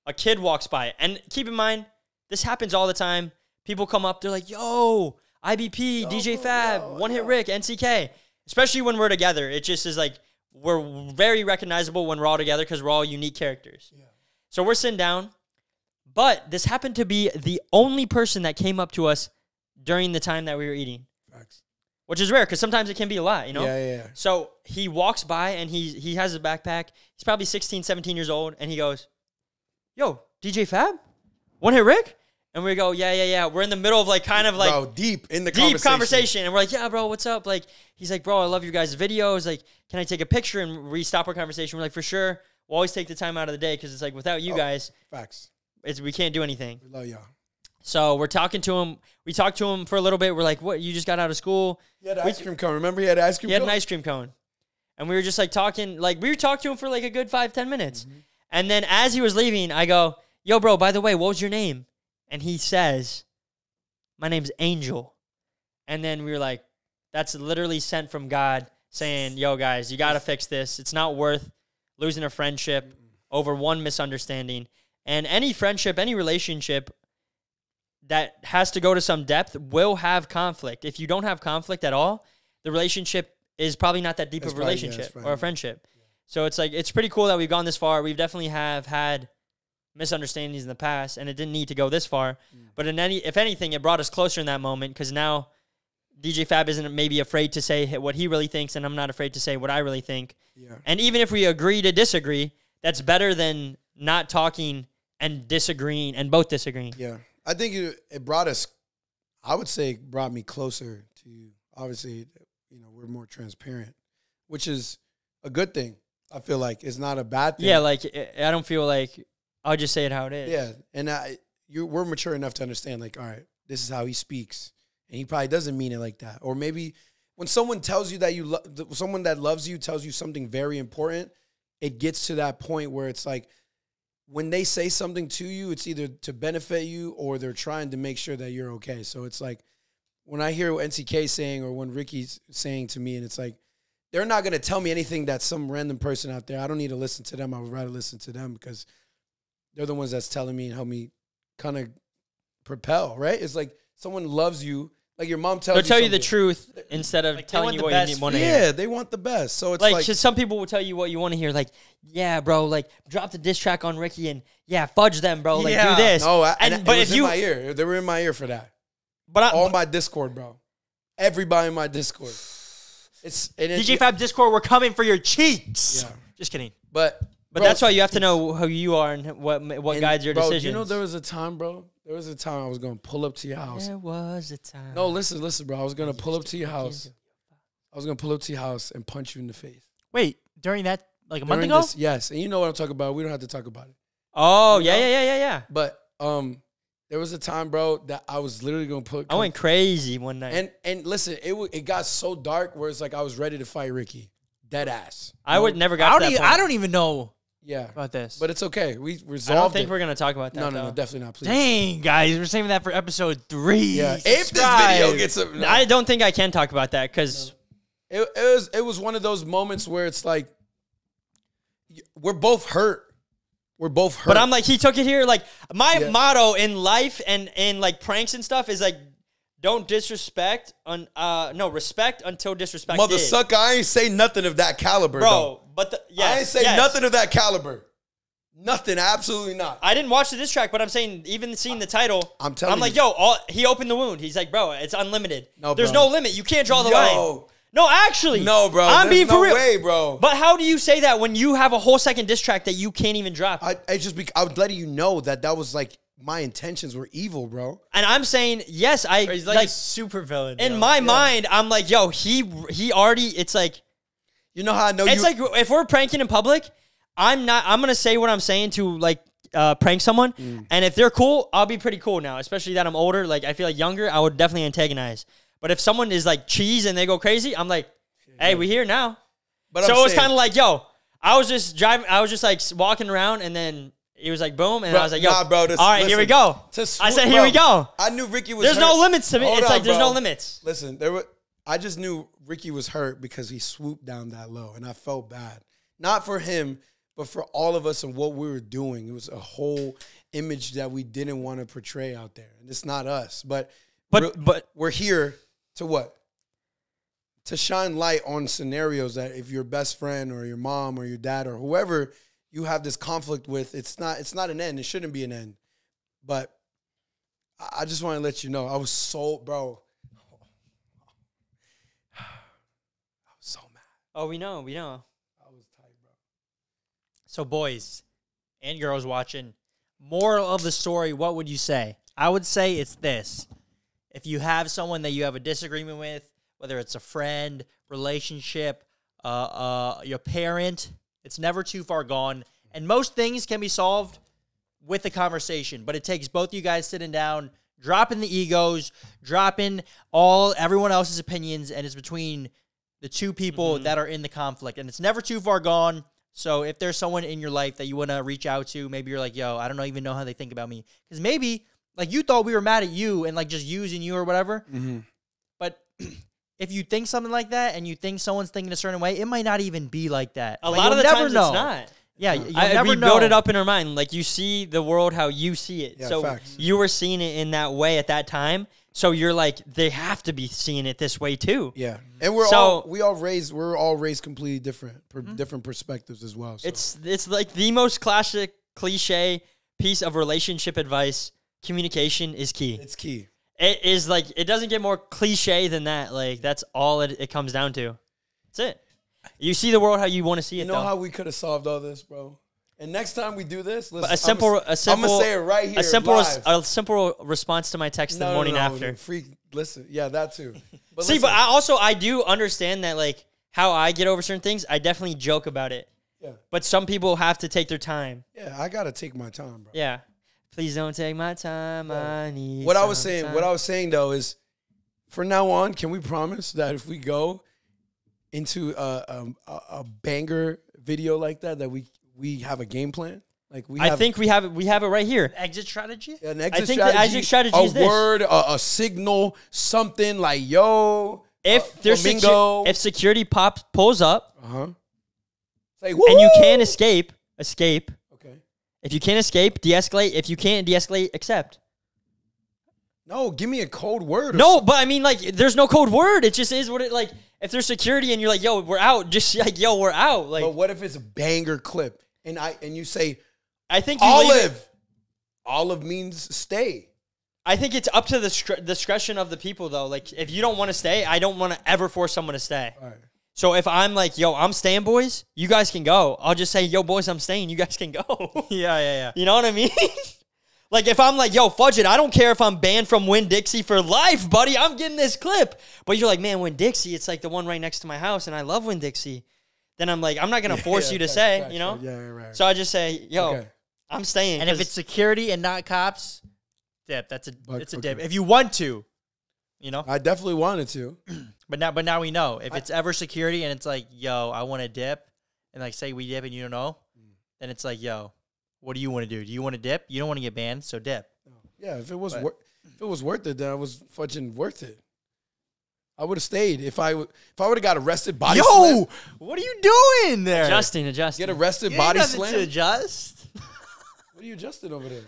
a kid walks by, and keep in mind, this happens all the time. People come up, they're like, yo, IBP, DJ Fab, One Hit Rick, NCK. Especially when we're together. It just is like, we're very recognizable when we're all together because we're all unique characters. Yeah. So we're sitting down, but this happened to be the only person that came up to us during the time that we were eating. Facts. Which is rare because sometimes it can be a lot, you know? Yeah. So he walks by and he has a backpack. He's probably 16, 17 years old. And he goes, yo, DJ Fab? One Hit Rick? And we go, yeah. We're in the middle of like kind of like Bro, deep in the conversation. And we're like, yeah, bro, what's up? Like, he's like, bro, I love your guys' videos. Like, can I take a picture? And we stop our conversation. We're like, for sure. We'll always take the time out of the day because it's like, without you guys, Facts. we can't do anything. We love y'all. So we're talking to him. We talked to him for a little bit. We're like, what? You just got out of school? He had an ice cream cone. Remember he had an ice cream cone? He had an ice cream cone. And we were just like talking. Like, we were talking to him for like a good 5-10 minutes. Mm-hmm. And then as he was leaving, I go, yo, bro, by the way, what was your name? And he says, my name's Angel. And then we were like, that's literally sent from God saying, yo, guys, you got to fix this. It's not worth losing a friendship over one misunderstanding. And any friendship, any relationship that has to go to some depth will have conflict. If you don't have conflict at all, the relationship is probably not that deep of a relationship or a friendship. Yeah. So it's like, it's pretty cool that we've gone this far. We've definitely have had misunderstandings in the past, and it didn't need to go this far. But if anything, it brought us closer in that moment because now DJ Fab isn't maybe afraid to say what he really thinks, and I'm not afraid to say what I really think. Yeah. And even if we agree to disagree, that's better than not talking and disagreeing and both disagreeing. Yeah. I think it brought us, I would say it brought me closer to you. Obviously, we're more transparent, which is a good thing. I feel like it's not a bad thing. Yeah, like I don't feel like I'll just say it how it is. Yeah, and we're mature enough to understand, like, all right, this is how he speaks, and he probably doesn't mean it like that. Or maybe when someone tells you that someone that loves you tells you something very important, it gets to that point where it's like, when they say something to you, it's either to benefit you or they're trying to make sure that you're okay. So it's like, when I hear what NCK saying or when Ricky's saying to me, and it's like, they're not going to tell me anything that some random person out there, I don't need to listen to them. I would rather listen to them because they're the ones that's telling me and help me kind of propel, right? It's like someone loves you. Like your mom tells you. They'll tell you the truth instead of like telling you what you want to hear. Yeah, they want the best. So it's like some people will tell you what you want to hear. Like, yeah, bro, like drop the diss track on Ricky and fudge them, bro. Like do this. No, but if in my ear, they were in my ear for that. But all my Discord, bro. Everybody in my Discord. DJ Fab Discord, we're coming for your cheeks. Yeah. Just kidding. But that's why you have to know who you are and what guides your decisions. You know, there was a time, bro. There was a time I was going to pull up to your house. There was a time. No, listen, bro. I was going to pull up to your house. I was going to pull up to your house and punch you in the face. Wait, during that, like a month ago? Yes, and you know what I'm talking about. We don't have to talk about it. Oh, yeah. But there was a time, bro, that I was literally going to put... I went crazy one night. And listen, it got so dark where it's like I was ready to fight Ricky. Dead ass. I would never got to that point. I don't even know. Yeah, about this, but it's okay. We resolved. I don't think we're gonna talk about that. No, definitely not. Please. Dang, guys, we're saving that for episode 3. Yeah, if this video gets up, I don't think I can talk about that because it was one of those moments where it's like we're both hurt. We're both hurt. But I'm like, he took it here. Like my motto in life and in like pranks and stuff is like, don't disrespect respect until disrespect. Mother sucker, I ain't say nothing of that caliber, bro. Though. But I ain't say nothing of that caliber. Nothing, absolutely not. I didn't watch the diss track, but I'm saying, even seeing the title, I'm telling you. I'm like, he opened the wound. He's like, bro, it's unlimited. No, there's no limit. You can't draw the line. No, actually. No, bro. I'm being for real. Way, bro. But how do you say that when you have a whole second diss track that you can't even drop? I was letting you know that was like my intentions were evil, bro. And I'm saying, yes, Or he's like a super villain. in my mind, I'm like, yo, he already, it's like, You know how I know it's like if we're pranking in public, I'm going to say what I'm saying to like prank someone. And if they're cool, I'll be pretty cool now, especially that I'm older. Like I feel like younger, I would definitely antagonize. But if someone is like cheese and they go crazy, I'm like, hey, we here now. But so it was kind of like, yo, I was just like walking around and then he was like, boom. And Bro, I was like, yo, nah, bro, all right, here we go. I said, here we go. I knew Ricky was There's hurt. no limits to me. Hold It's on, like there's bro. no limits. Listen, I just knew Ricky was hurt because he swooped down that low, and I felt bad. Not for him, but for all of us and what we were doing. It was a whole image that we didn't want to portray out there, and it's not us. But we're here to what? To shine light on scenarios that if your best friend or your mom or your dad or whoever you have this conflict with, it's not an end. It shouldn't be an end. But I just want to let you know, I was so, bro. I was so mad. Oh, we know. I was tight, bro. So boys and girls watching, moral of the story, what would you say? I would say it's this. If you have someone that you have a disagreement with, whether it's a friend, relationship, your parent, it's never too far gone. And most things can be solved with a conversation, but it takes both you guys sitting down, dropping the egos, dropping everyone else's opinions, and it's between the two people that are in the conflict. And it's never too far gone. So if there's someone in your life that you want to reach out to, maybe you're like, yo, I don't even know how they think about me. Because maybe, like, you thought we were mad at you and, like, just using you or whatever. But if you think something like that and you think someone's thinking a certain way, it might not even be like that. A lot of the times it's not. Yeah, you'll never we know. build it up in our mind. Like, you see the world how you see it. Yeah, so facts. you were seeing it in that way at that time. So you're like, they have to be seeing it this way too. Yeah, and we're all raised completely different, different perspectives as well. So. It's like the most classic cliche piece of relationship advice. Communication is key. It's key. It is like, it doesn't get more cliche than that. Like, that's all it comes down to. That's it. You see the world how you want to see it. You know how we could have solved all this, bro. And next time we do this, listen, I'm gonna say it right here. A simple live. Response to my text the morning after. Listen, yeah, that too. But See, listen, but I do understand that, like, how I get over certain things. I definitely joke about it. Yeah. But some people have to take their time. Yeah, I gotta take my time, bro. Yeah. Please don't take my time. I need What I some was saying. time. What I was saying though is, from now on, can we promise that if we go into a banger video like that we have a game plan? Like I think we have it right here. Exit strategy? An exit I think strategy, the exit strategy is this. word, a signal, something like yo. If there's flamingo. if security pulls up Say, and you can't escape. Okay. If you can't escape, de-escalate. If you can't de-escalate, accept. No, give me a code word. No, but I mean, like, there's no code word. It just is what it, like, if there's security and you're like, yo, we're out, just like, yo, we're out. Like, but what if it's a banger clip and you say, I think you leave it. Olive means stay. I think it's up to the discretion of the people, though. Like, if you don't want to stay, I don't want to ever force someone to stay. All right. So if I'm like, yo, I'm staying, boys, you guys can go. I'll just say, yo, boys, I'm staying. You guys can go. Yeah. You know what I mean? Like, if I'm like, yo, fudge it, I don't care if I'm banned from Winn-Dixie for life, buddy. I'm getting this clip. But you're like, man, Winn-Dixie, it's like the one right next to my house, and I love Winn-Dixie. Then I'm like, I'm not going to force you to say, you know? Yeah, right. So I just say, yo, Okay. I'm staying. And if it's security and not cops, dip. It's a dip. okay. If you want to, you know. I definitely wanted to. But now we know. If it's ever security and it's like, yo, I want to dip, and like say we dip and you don't know, then it's like, yo, what do you want to do? Do you want to dip? You don't want to get banned, so dip. Yeah, if it was worth it, then I was fucking worth it. I would have stayed if I would have got arrested. Body slam. What are you doing there? adjusting. Get arrested. You Body ain't nothing slam. to adjust. What are you adjusting over there?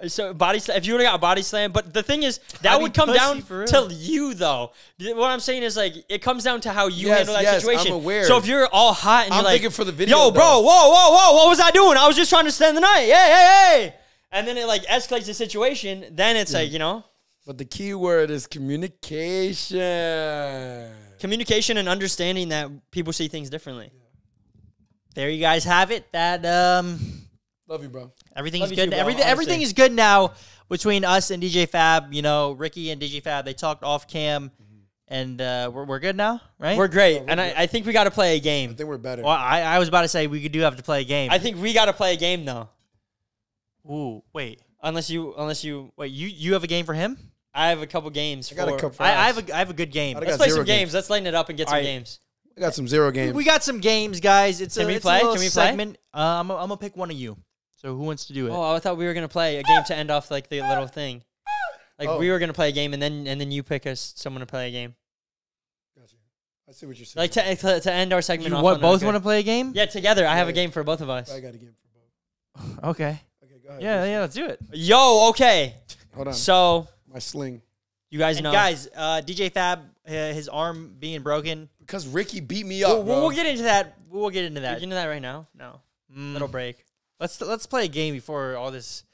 So body slam, if you would have got body slam, but the thing is that Body would come pussy down for real. to you though. What I'm saying is like it comes down to how you Yes, handle that yes, situation. I'm aware. So if you're all hot and I'm you're like, thinking for the video, yo, bro, though. whoa, what was I doing? I was just trying to spend the night. Hey, and then it like escalates the situation. Then it's like, you know, But the key word is communication. communication and understanding that people see things differently. There you guys have it. That Love you, bro. Everything's Love you good. too, bro, Everything honestly. is good now between us and DJ Fab. You know, Ricky and DJ Fab, they talked off cam, and we're good now, right? We're great, we're and good. I think we got to play a I game. think we're better. Well, I was about to say we do have to play a game. I think we got to play a game though. Ooh, wait. Unless you, Wait, you have a game for him? I have a couple games. I got a for- couple. I have a good game. I Let's got play 0 some games. Let's lighten it up and get some Alright. games. I got some 0 games. We got some games, guys. It's Can we it's play? a little Can we play? segment. I'm gonna pick one of you. So who wants to do it? Oh, I thought we were gonna play a game to end off like the little thing. Like Oh. we were gonna play a game, and then you pick us someone to play a game. Gotcha. I see what you're saying. Like to end our segment You off. what, on that, both okay. want to play a game? Yeah, together. I have a Yeah. game for both of us. I got a game for both. Okay. Okay, go ahead. Yeah, let's do it. Yo, okay. Hold on. So My sling. you guys And know. guys, DJ Fab, his arm being broken. Because Ricky beat me up, bro. We'll get into that. We'll get into Are that. you into that right now? No. Little break. Let's play a game before all this.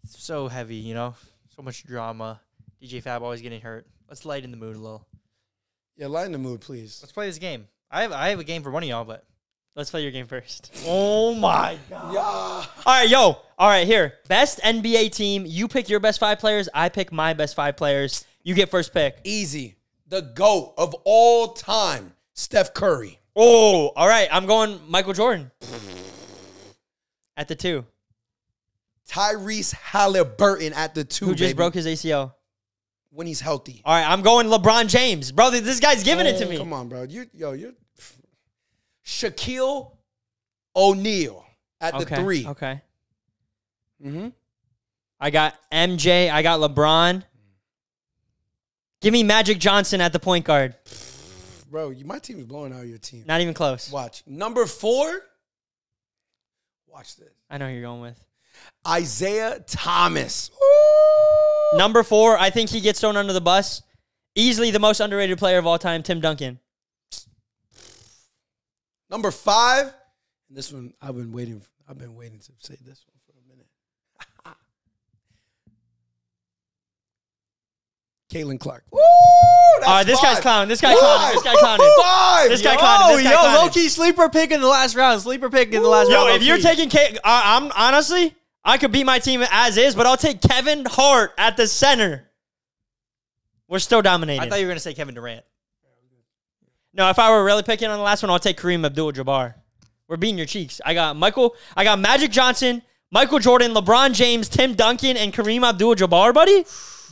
It's so heavy, you know. So much drama. DJ Fab always getting hurt. Let's lighten the mood a little. Yeah, lighten the mood, please. Let's play this game. I have a game for one of y'all, but Let's play your game first. oh my god. Yeah. All right, yo. All right, here. Best NBA team. You pick your best 5 players. I pick my best 5 players. You get first pick. Easy. The GOAT of all time, Steph Curry. Oh, all right. I'm going Michael Jordan at the 2. Tyrese Halliburton at the 2, Who just baby, broke his ACL. when he's healthy. All right, I'm going LeBron James. Bro, this guy's giving it to me. Come on, bro. You're Shaquille O'Neal at the 3. Okay. Mm-hmm. I got MJ. I got LeBron. Give me Magic Johnson at the point guard. Bro, my team is blowing out your team. Not even close. Watch. Number 4. Watch this. I know who you're going with. Isaiah Thomas. Number 4, I think he gets thrown under the bus. Easily the most underrated player of all time, Tim Duncan. Number 5. And this one, I've been waiting to say this one for a minute. Caitlin Clark. Woo! All right, this guy's clowning. This guy clowning. This guy 5. clowning. 5. This guy yo. clowning. This guy clowning. low-key sleeper pick in the last round. Sleeper pick in the last Yo, round. if you're low-key. taking I'm honestly, I could beat my team as is, but I'll take Kevin Hart at the center. We're still dominating. I thought you were gonna say Kevin Durant. No, if I were really picking on the last one, I'll take Kareem Abdul-Jabbar. We're beating your cheeks. I got Magic Johnson, Michael Jordan, LeBron James, Tim Duncan, and Kareem Abdul-Jabbar, buddy.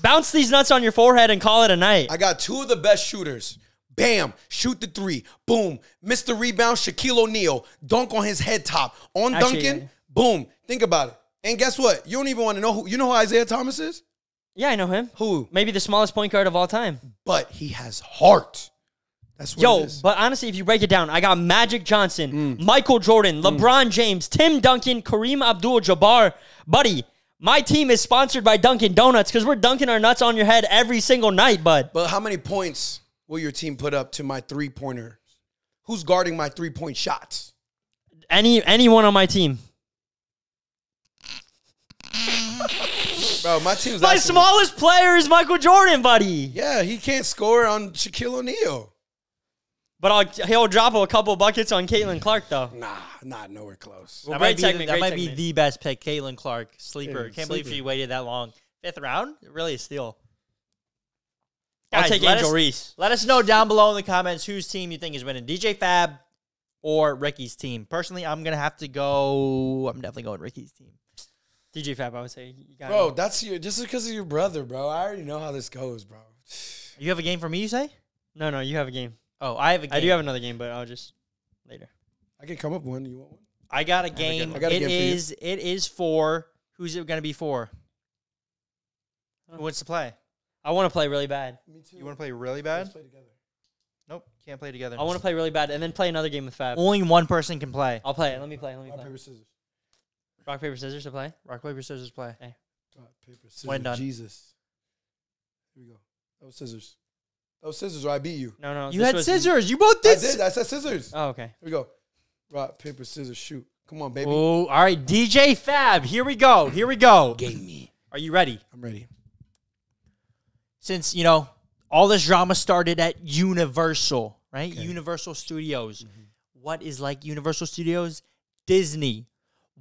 Bounce these nuts on your forehead and call it a night. I got 2 of the best shooters. Bam, shoot the 3. Boom, missed the rebound, Shaquille O'Neal. Dunk on his head top. On Actually, Duncan, yeah. boom. Think about it. And guess what? You don't even want to know who. You know who Isaiah Thomas is? Yeah, I know him. Who? Maybe the smallest point guard of all time. But he has heart. That's what it Yo, is. but honestly, if you break it down, I got Magic Johnson, Michael Jordan, LeBron James, Tim Duncan, Kareem Abdul-Jabbar. Buddy, my team is sponsored by Dunkin' Donuts because we're dunking our nuts on your head every single night, bud. But how many points will your team put up to my 3-pointer? Who's guarding my 3-point shots? Anyone on my team. Bro, my team's My actually- smallest player is Michael Jordan, buddy. Yeah, he can't score on Shaquille O'Neal. But he'll drop a couple buckets on Caitlin Clark, though. Nah, not nowhere close. Well, That great segment, might great be segment. the best pick. Caitlin Clark, sleeper. Yeah, Can't believe sleeper. she waited that long. 5th round, really a steal. I'll Guys, take let Angel us- Reese. Let us know down below in the comments whose team you think is winning, DJ Fab or Ricky's team. Personally, I'm gonna have to go. I'm definitely going Ricky's team. DJ Fab, I would say. You got Bro, it. that's just because of your brother, bro. I already know how this goes, bro. You have a game for me, you say? No, you have a game. Oh, I have a game. I do have another game, but I'll just later. I can come up with one. You want one? I got a good game. one. I got a It game for you. is. It is for. Who's it gonna be for? Who wants to play? I want to play really bad. Me too. You want to play really Let's bad? play together. Nope, can't play together. I want to play really bad and then play another game with Fab. Only one person can play. I'll play it. Let me play. Rock, paper, scissors. Rock, paper, scissors to play. Rock, paper, scissors, play. Rock, paper, scissors. When done. Jesus. Here we go. That was scissors. That was scissors or I beat you. No. You this had was- scissors. You both I did. did. I said scissors. Oh, okay. Here we go. Rock, paper, scissors, shoot. Come on, baby. Oh, all right, DJ Fab. Here we go. Here we go. Game me. Are you ready? I'm ready. Since, all this drama started at Universal, right? Okay. Universal Studios. What is like Universal Studios? Disney.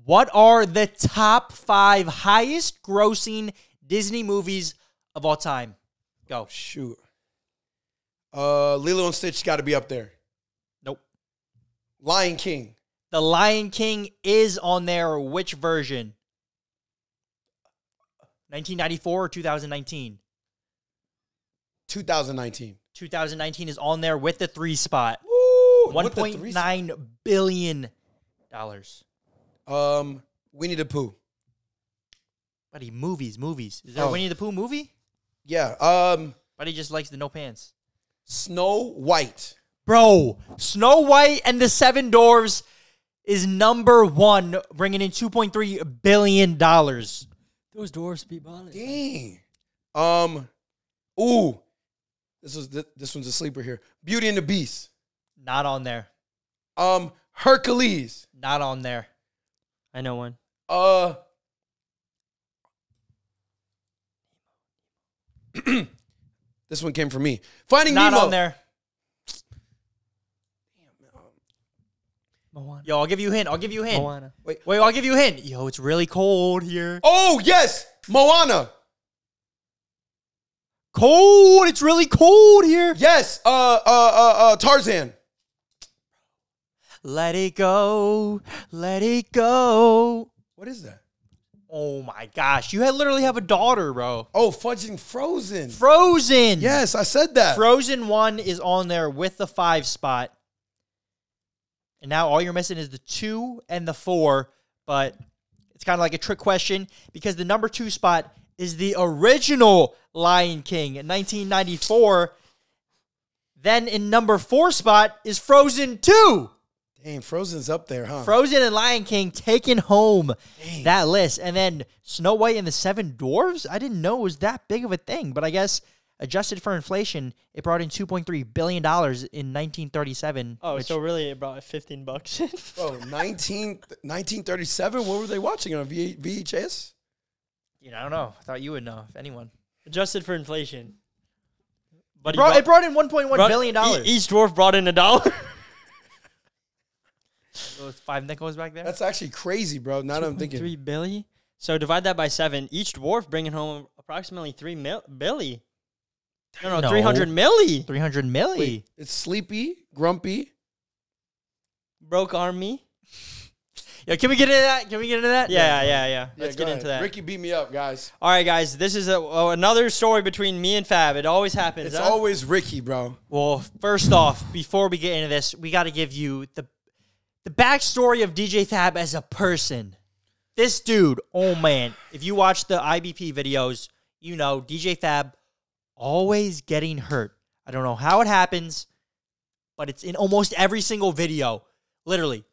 What are the top 5 highest grossing Disney movies of all time? Go. Shoot. Lilo and Stitch got to be up there. Nope. Lion King. The Lion King is on there. Which version? 1994 or 2019? 2019. 2019 is on there with the 3 spot. Woo! $1.9 billion. Winnie the Pooh. Buddy, movies. Is there a Winnie the Pooh movie? Yeah. Buddy just likes the no pants. Snow White. Bro, Snow White and the 7 Dwarfs is number 1, bringing in $2.3 billion. Those dwarfs be balling. Dang. This one's a sleeper here. Beauty and the Beast. Not on there. Hercules. Not on there. I know one. This one came from me. Finding Not Nemo. on there. Moana. Yo, I'll give you a hint. Moana. Wait, I'll give you a hint. Yo, it's really cold here. Oh, yes. Moana. Cold. It's really cold here. Yes. Tarzan. Let it go. Let it go. What is that? Oh my gosh. You literally have a daughter, bro. Oh, Fudging Frozen. Frozen. Yes, I said that. Frozen 1 is on there with the 5 spot. And now all you're missing is the 2 and the 4. But it's kind of like a trick question because the number 2 spot is the original Lion King in 1994. Then in number 4 spot is Frozen 2. Dang, Frozen's up there, huh? Frozen and Lion King taking home that list. And then Snow White and the 7 Dwarfs, I didn't know it was that big of a thing. But I guess adjusted for inflation, it brought in $2.3 billion in 1937. Oh, so really it brought $15. Bro, 1937? What were they watching on VHS? I don't know. I thought you would know, if anyone. Adjusted for inflation. But It brought in $1.1 billion. Each dwarf brought in $1. Those 5 nickels back there. That's actually crazy, bro. Now that I'm thinking. $3 billion. So divide that by 7. Each dwarf bringing home approximately billion. No, 300 milli. 300 milli. Wait, it's Sleepy, Grumpy. Broke army. Yo, can we get into that? Yeah. Let's go get ahead. into that. Ricky beat me up, guys. All right, guys. This is another story between me and Fab. It always happens. It's always Ricky, bro. Well, first off, before we get into this, we got to give you the backstory of DJ Fab as a person. This dude, oh man, if you watch the IBP videos, you know DJ Fab always getting hurt. I don't know how it happens, but it's in almost every single video. Literally.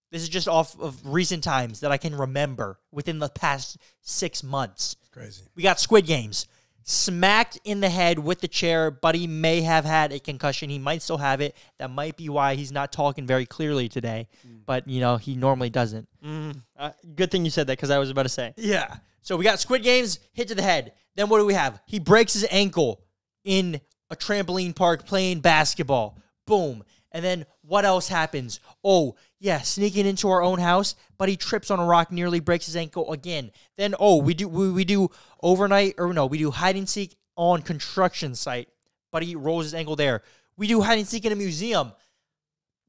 This is just off of recent times that I can remember within the past 6 months. Crazy. We got Squid Games. Smacked in the head with the chair, but he may have had a concussion. He might still have it. That might be why he's not talking very clearly today. But, he normally doesn't. Good thing you said that because I was about to say. Yeah. So we got Squid Games, hit to the head. Then what do we have? He breaks his ankle in a trampoline park playing basketball. Boom. And then what else happens? Oh, yeah, sneaking into our own house, but he trips on a rock, nearly breaks his ankle again. Then, we do overnight, we do hide and seek on construction site, but he rolls his ankle there. We do hide and seek in a museum,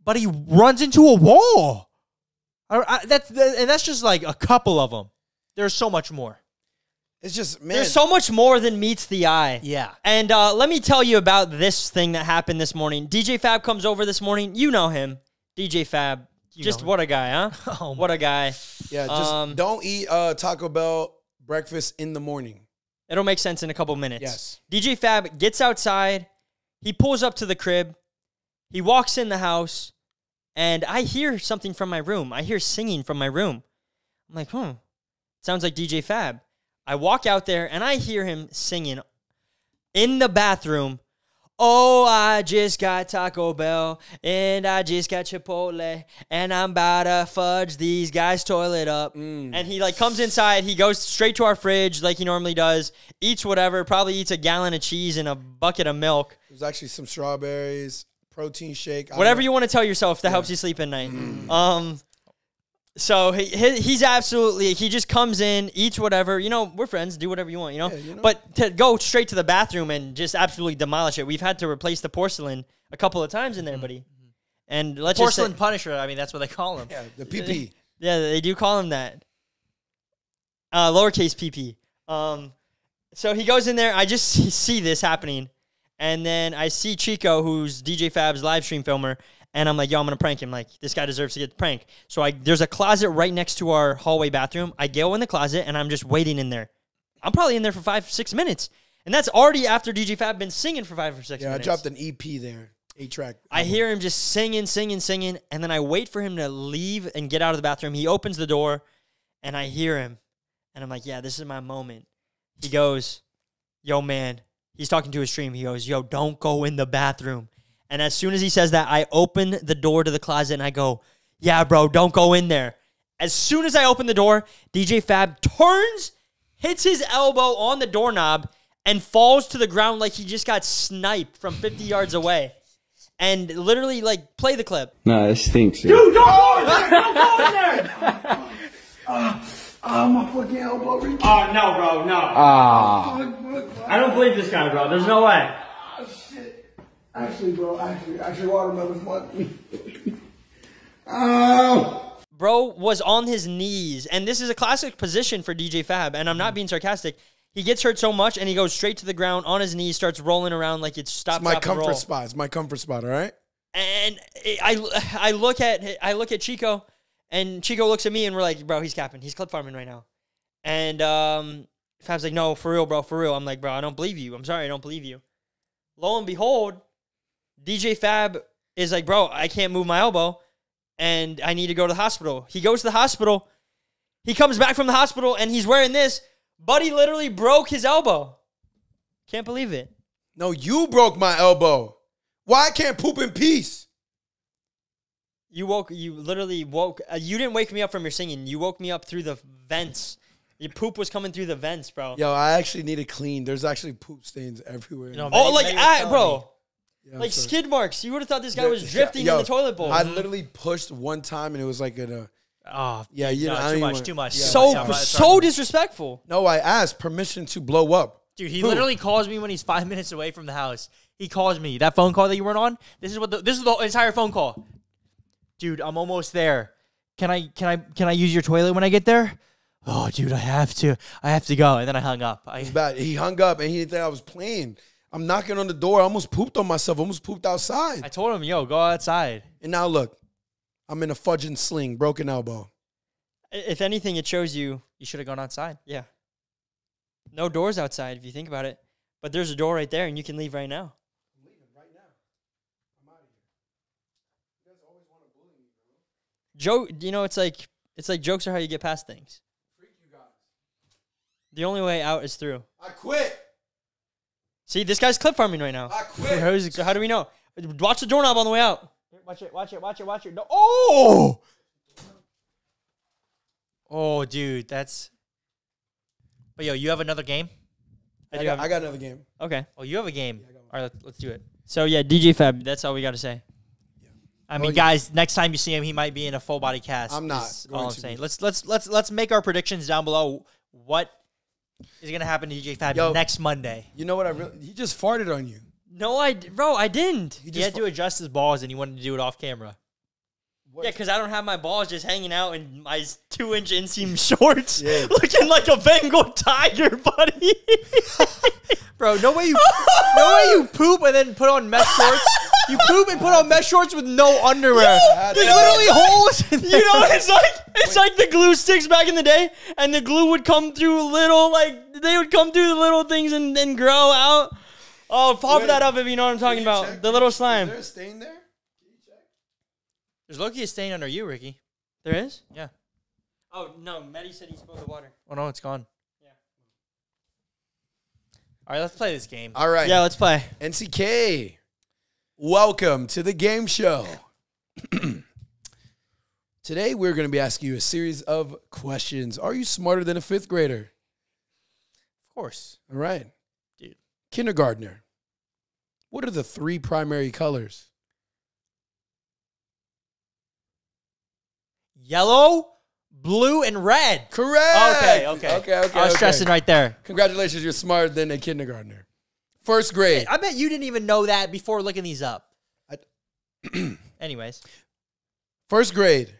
but he runs into a wall. That's just like a couple of them. There's so much more. It's just, man. There's so much more than meets the eye. Yeah. And let me tell you about this thing that happened this morning. DJ Fab comes over this morning. You know him. DJ Fab. Just what a guy, huh? Oh, what a guy. Yeah, just don't eat Taco Bell breakfast in the morning. It'll make sense in a couple minutes. Yes. DJ Fab gets outside. He pulls up to the crib. He walks in the house. And I hear something from my room. I hear singing from my room. I'm like, sounds like DJ Fab. I walk out there, and I hear him singing in the bathroom. Oh, I just got Taco Bell, and I just got Chipotle, and I'm about to fudge these guys' toilet up. And he, comes inside. He goes straight to our fridge like he normally does, eats whatever, probably eats a gallon of cheese and a bucket of milk. There's actually some strawberries, protein shake. Whatever you want to tell yourself that helps you sleep at night. So he's absolutely, he just comes in, eats whatever. You know, we're friends. Do whatever you want, you know? Yeah, you know? But to go straight to the bathroom and just absolutely demolish it. We've had to replace the porcelain a couple of times in there, buddy. And let's Porcelain just say, Punisher. I mean, that's what they call him. Yeah, the PP. Yeah, they do call him that. Lowercase PP. So he goes in there. I just see this happening. And then I see Chico, who's DJ Fab's live stream filmer. And I'm like, yo, I'm going to prank him. Like, this guy deserves to get pranked. So there's a closet right next to our hallway bathroom. I go in the closet, and I'm just waiting in there. I'm probably in there for 5-6 minutes. And that's already after DJ Fab been singing for 5 or 6 minutes. Yeah, I dropped an EP there. 8-track. I hear him just singing, and then I wait for him to leave and get out of the bathroom. He opens the door, and I hear him. And I'm like, yeah, this is my moment. He goes, yo, man. He's talking to his stream. He goes, yo, don't go in the bathroom. And as soon as he says that, I open the door to the closet, and I go, yeah, bro, don't go in there. As soon as I open the door, DJ Fab turns, hits his elbow on the doorknob, and falls to the ground like he just got sniped from 50 yards away. And literally, like, play the clip. Nah, it stinks. Dude, don't go in there! Don't go in there! My fucking elbow. Ricky. Oh, no, bro, no. I don't believe this guy, bro. There's no way. Oh, shit. Actually, bro, actually, watermelon fucked me. Oh! Bro was on his knees, and this is a classic position for DJ Fab, and I'm not being sarcastic. He gets hurt so much, and he goes straight to the ground on his knees, starts rolling around like it's stop, It's my stop, and roll. comfort spot. It's my comfort spot, all right? And I look at Chico, and Chico looks at me, and we're like, bro, he's capping. He's clip farming right now. And Fab's like, no, for real, bro, for real. I'm like, bro, I don't believe you. I'm sorry, I don't believe you. Lo and behold, DJ Fab is like, bro, I can't move my elbow, and I need to go to the hospital. He goes to the hospital. He comes back from the hospital, and he's wearing this. Buddy literally broke his elbow. Can't believe it. No, you broke my elbow. Why I can't poop in peace? You literally woke. You didn't wake me up from your singing. You woke me up through the vents. Your poop was coming through the vents, bro. Yo, I actually need it clean. There's actually poop stains everywhere. You know, Oh, Maybe bro. Yeah, Like I'm sorry. skid marks. You would have thought this guy was drifting Yo, in the toilet bowl. I literally pushed one time and it was like Oh, yeah, you know, I too don't much, even- too much. yeah. so disrespectful. No, I asked permission to blow up. Dude, he Who? literally calls me when he's 5 minutes away from the house. He calls me. That phone call that you weren't on. This is the entire phone call. Dude, I'm almost there. Can I use your toilet when I get there? Oh, dude, I have to go. And then I hung up. It's bad. He hung up and he didn't think I was playing. I'm knocking on the door. I almost pooped on myself. I almost pooped outside. I told him, yo, go outside. And now look, I'm in a fudging sling, broken elbow. If anything, it shows you. You should have gone outside. Yeah. No doors outside if you think about it. But there's a door right there, and you can leave right now. I'm leaving right now. I'm out of here. You guys always want to bully me, bro. Joke. You know, it's like jokes are how you get past things. Freak you guys. The only way out is through. I quit. See, this guy's clip farming right now. I quit. So how do we know? Watch the doorknob on the way out. Watch it. No. Oh! Oh, dude, that's... But, yo, you have another game? I got another game. Okay. Oh, you have a game. I got one. All right, let's do it. So, yeah, DJ Fab, that's all we got to say. I mean, guys, next time you see him, he might be in a full body cast. I'm not is going all I'm to saying. be. Let's make our predictions down below. What is gonna happen to DJ Fab Yo. next Monday? You know what he just farted on you. No, bro, I didn't. He had to adjust his balls, and he wanted to do it off camera. Yeah, because I don't have my balls just hanging out in my 2-inch inseam shorts, Yeah. looking like a Bengal tiger, buddy. Bro, no way you poop and then put on mesh shorts. You poop and put on mesh shorts with no underwear. There's literally holes in there. You know what it's like? It's like the glue sticks back in the day, and the glue would come through they would come through the little things and then grow out. Oh, pop that up if you know what I'm talking about. The little slime. Is there a stain there? There's low-key a stain under you, Ricky. There is? Yeah. Oh, no. Maddie said he spilled the water. Oh, no, it's gone. Yeah. All right, let's play this game. All right. Yeah, let's play. NCK, welcome to the game show. Today, we're going to be asking you a series of questions. Are you smarter than a fifth grader? Of course. All right. Dude. Kindergartner, what are the 3 primary colors? Yellow, blue and red. Correct. Okay. I was stressing right there. Congratulations, you're smarter than a kindergartner. First grade. I bet you didn't even know that before looking these up. Anyways. First grade.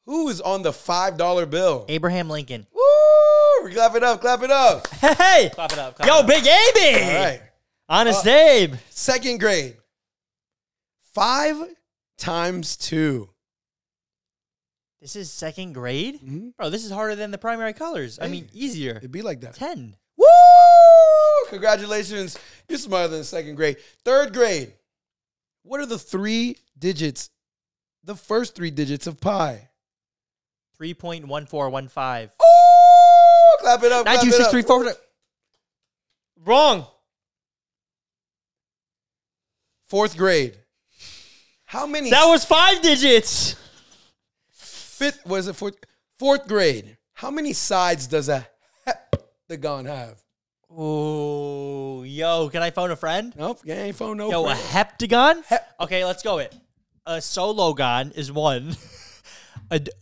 Who is on the $5 bill? Abraham Lincoln. Woo! Clap it up, clap it up. Hey! Clap it up. Yo, Big Abe! All right. Honest Abe. Second grade. 5 times 2. This is second grade? Mm-hmm. Bro, this is harder than the primary colors. I Hey, mean, easier. It'd be like that. 10. Woo! Congratulations. You're smarter than second grade. Third grade. What are the first 3 digits of pi? 3.1415. Oh! Clap it up. 92634. Wrong. Fourth grade. How many? That was 5 digits. Fourth grade. How many sides does a heptagon have? Oh, yo, can I phone a friend? Nope. You ain't phone no Yo, friend. a heptagon? Okay, let's go it. A sologon is 1.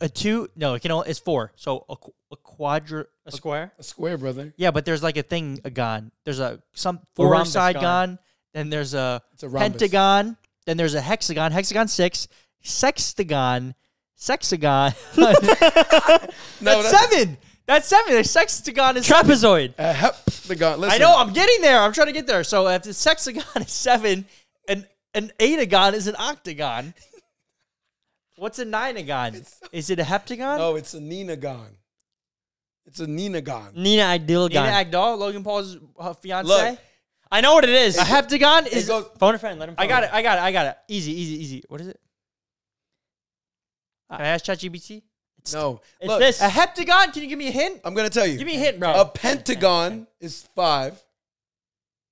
A 2, no, it can only, it's 4. So a quadra, A square? A square, brother. yeah, but there's like a thing, a gon. There's some rhombus 4-side gon. gon. Then there's a It's a rhombus. pentagon. Then there's a hexagon. Hexagon 6. Sextagon. Sexagon. No, That's 7. That's 7. A sextagon is 7. Trapezoid. a heptagon. Listen. I know. I'm getting there. I'm trying to get there. So if the sexagon is 7, and an eightagon is an octagon. What's a nineagon? Is it a heptagon? No, it's a ninagon. It's a ninagon. Nina Agdilgon. Nina Agdal, Logan Paul's fiance. Look. I know what it is. A heptagon is. Phone a friend. Let him phone I got it. Easy. What is it? Can I ask ChatGPT? No. It's Look, this. A heptagon? Can you give me a hint? I'm going to tell you. Give me a hint, bro. A pentagon is 5.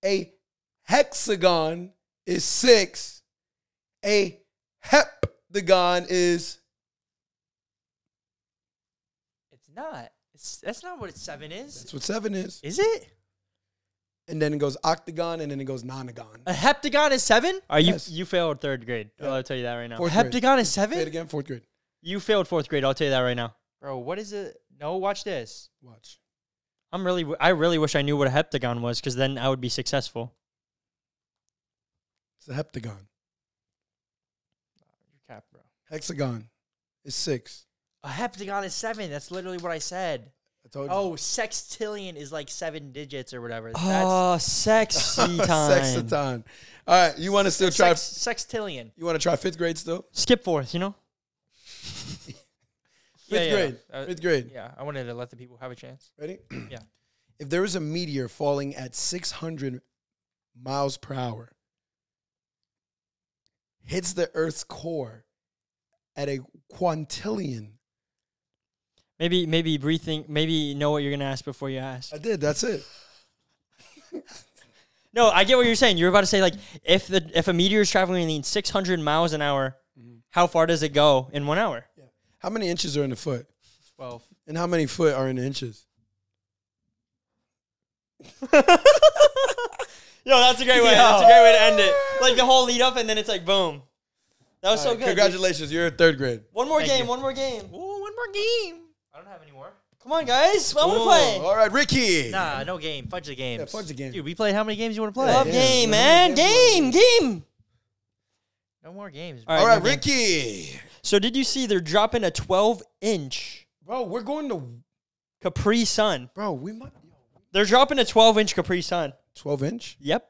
A hexagon is 6. A heptagon is... It's not. That's not what 7 is. That's what 7 is. Is it? And then it goes octagon, and then it goes nonagon. A heptagon is 7? Are you Yes. you failed 3rd grade? Yeah. I'll tell you that right now. A Fourth grade. heptagon is Say it 7? again, 4th grade. You failed 4th grade. I'll tell you that right now. Bro, what is it? No, watch this. Watch. I really wish I knew what a heptagon was, because then I would be successful. It's a heptagon. Your cap, bro. Hexagon is 6. A heptagon is 7. That's literally what I said. I told you. Oh, sextillion is like 7 digits or whatever. Oh, sexy time. Sexaton. All right, you want to still try? Sextillion. You want to try 5th grade still? Skip 4th, you know? 5th grade. Uh, 5th grade. Yeah, I wanted to let the people have a chance. Ready? Yeah. If there is a meteor falling at 600 miles per hour, hits the Earth's core at a quintillion. Maybe rethink. Maybe know what you're gonna ask before you ask. I did. That's it. No, I get what you're saying. You're about to say like if a meteor is traveling in 600 miles an hour, how far does it go in 1 hour? Yeah. How many inches are in a foot? 12. And how many foot are in inches? Yo, that's a great way. That's a great way to end it. Like the whole lead up, and then it's like boom. That was so good. Congratulations, you're in 3rd grade. One more Thank game. you. One more game. Ooh, one more game. I don't have any more. Come on, guys. I want to Ooh, play. All right, Ricky. Nah, no game. Fudge the games. Yeah, fudge the game. Dude, we played how many games you want to play? Love Yeah, game, yeah, man. yeah. Game. No more games. All Bro. All right, no game. Ricky. So did you see they're dropping a 12-inch Bro, we're going to... Capri Sun? Bro, we might... They're dropping a 12-inch Capri Sun. 12-inch? Yep.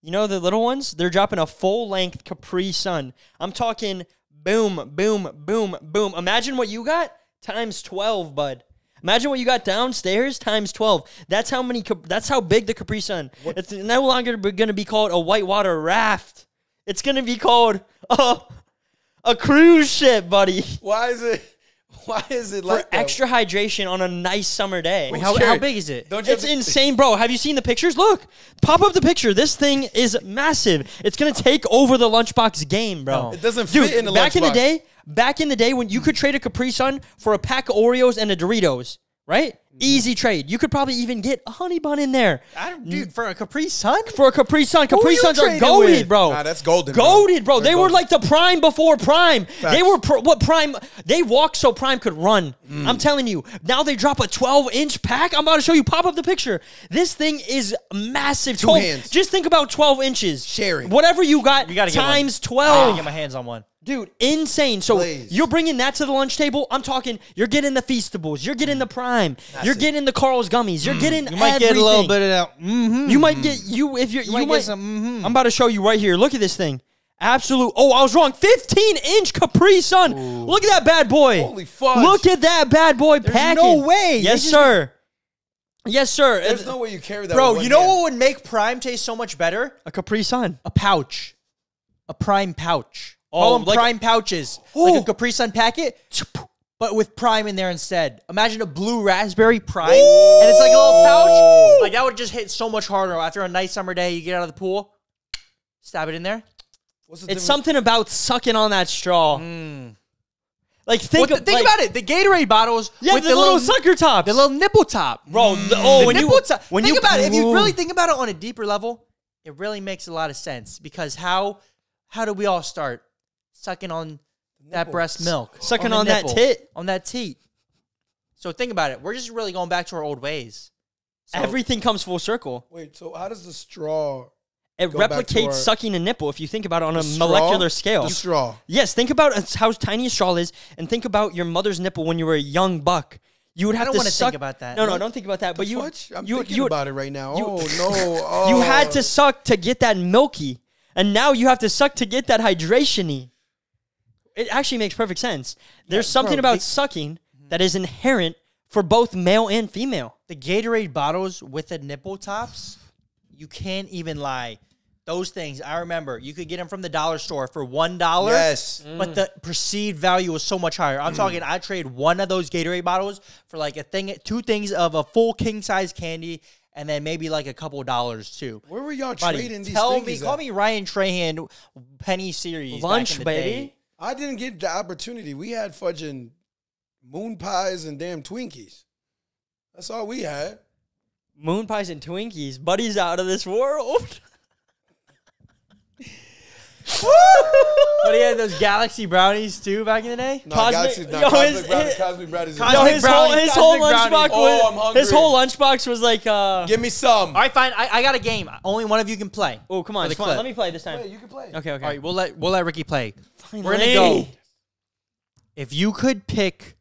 You know the little ones? They're dropping a full-length Capri Sun. I'm talking boom, boom, boom, boom. Imagine what you got times 12, bud. Imagine what you got downstairs times 12. That's how big the Capri Sun. It's no longer going to be called a whitewater raft. It's going to be called a cruise ship, buddy. Why is it like For that? extra hydration on a nice summer day. Wait, Sure. how big is it? Don't you It's have to- insane, bro. Have you seen the pictures? Look. Pop up the picture. This thing is massive. It's going to take over the lunchbox game, bro. No. It doesn't Dude, fit in the back in the lunchbox. day when you could trade a Capri Sun for a pack of Oreos and a Doritos, right? Easy trade. You could probably even get a honey bun in there. Dude, for a Capri Sun? For a Capri Sun. Who are Capri you Suns are trading goated, with? bro. Nah, that's golden. Goated, bro. They're They were golden. like the prime before prime. Facts. They were what prime? They walked so prime could run. I'm telling you. Now they drop a 12-inch pack. I'm about to show you. Pop up the picture. This thing is massive. 2 hands. Just think about 12 inches. Sharing. Whatever you got You gotta get times one. I 12. gotta get my hands on one. Dude, insane. So Blaze. you're bringing that to the lunch table. I'm talking, you're getting the Feastables. You're getting the Prime. You're getting the Carl's Gummies. You're getting You might get a little everything. bit of that. You might get, if you're, you might might, get some, I'm about to show you right here. Look at this thing. Absolute. Oh, I was wrong. 15-inch Capri Sun. Look at that bad boy. Holy fudge. Look at that bad boy packing. no way. Yes, They just- sir. Yes, sir. There's no way you carry that. Bro, with one you know hand. what would make Prime taste so much better? A Capri Sun. A pouch. A Prime pouch. Oh, Call them like- Prime pouches. Like a Capri Sun packet, but with Prime in there instead. Imagine a blue raspberry Prime, and it's like a little pouch. Like, that would just hit so much harder. After a nice summer day, you get out of the pool, stab it in there. What's the It's difference? something about sucking on that straw. Like, think About it. The Gatorade bottles Yeah, with the little sucker tops. the little nipple top. Bro, The when nipple you top. when Think you about it. If you really think about it on a deeper level, it really makes a lot of sense. Because how do we all start? Sucking on that breast milk. Sucking the on that nipple, tit. On that teat. So think about it. We're just really going back to our old ways. So, everything comes full circle. Wait, so how does the straw? It Go back to replicates our- sucking a nipple if you think about it on a straw? molecular scale. The straw. Yes, think about how tiny a straw is, and think about your mother's nipple when you were a young buck. You would have don't to wanna suck. think about that. No, What? don't think about that. But you, What? I'm you, thinking you, about it right now. you- Oh no! Oh. you had to suck to get that milky, and now you have to suck to get that hydration-y. It actually makes perfect sense. There's something about sucking that is inherent for both male and female. the Gatorade bottles with the nipple tops, you can't even lie. Those things, I remember, you could get them from the dollar store for $1. Yes. But the perceived value was so much higher. I'm talking, I trade one of those Gatorade bottles for like two things of a full king size candy, and then maybe like a couple dollars too. Where were y'all Buddy, trading these tell things? me, at? call me Ryan Trahan, Penny Series. Lunch, back in the baby. day. I didn't get the opportunity. We had fudging moon pies and damn Twinkies. That's all we had. Moon pies and Twinkies. Buddy's out of this world. But he had those Galaxy brownies too back in the day. No, Cosmic- Galaxy's not yo, Cosmic his- Brownie. his- Cosmic Brownies. Cosmic Yo, brownie, his whole cosmic lunchbox brownie. Oh, I'm hungry. his whole lunchbox was like Give me some. All right, fine. I got a game. Only one of you can play. oh, come on, For the come on. clip. Let me play this time. Wait, you can play. Okay, okay. All right, we'll let Ricky play. Finally. We're gonna go. If you could pick,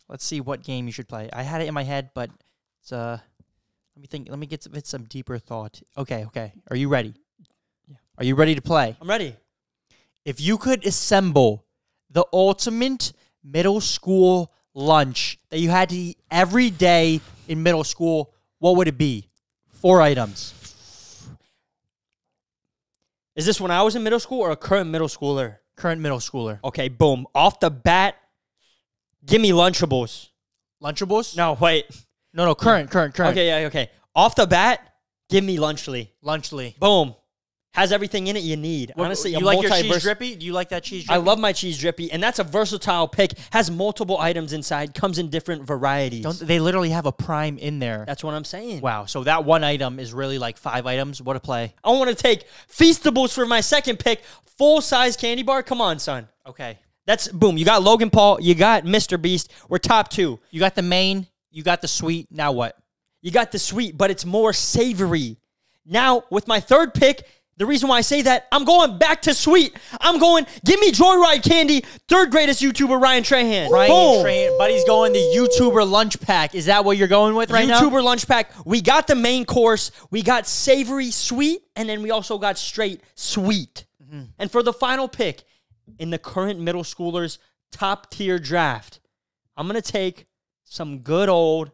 let's see what game you should play. I had it in my head, but it's let me think. Let me get some deeper thought. Okay. Are you ready? Yeah. Are you ready to play? I'm ready. If you could assemble the ultimate middle school lunch that you had to eat every day in middle school, what would it be? 4 items. Is this when I was in middle school or a current middle schooler? Current middle schooler. Okay, boom. Off the bat, give me Lunchables. Lunchables? No, wait. No, current. Okay, yeah, okay. Off the bat, give me Lunchly. Lunchly. Boom. Has everything in it you need. Honestly, you a like your cheese multiverse. drippy? Do you like that cheese drippy? I love my cheese drippy, and that's a versatile pick. Has multiple items inside, comes in different varieties. They literally have a prime in there. That's what I'm saying. Wow. So that one item is really like 5 items. What a play. I want to take Feastables for my second pick. Full-size candy bar. Come on, son. Okay. That's boom. You got Logan Paul. You got Mr. Beast. We're top 2. You got the main. You got the sweet. Now what? You got the sweet, but it's more savory. Now, with my third pick, the reason why I say that, I'm going back to sweet. I'm going, give me Joyride Candy, third greatest YouTuber, Ryan Trahan. Boom. Buddy's going the YouTuber lunch pack. Is that what you're going with right now? YouTuber lunch pack. We got the main course. We got savory sweet, and then we also got straight sweet. And for the final pick, in the current middle schoolers top tier draft, I'm going to take some good old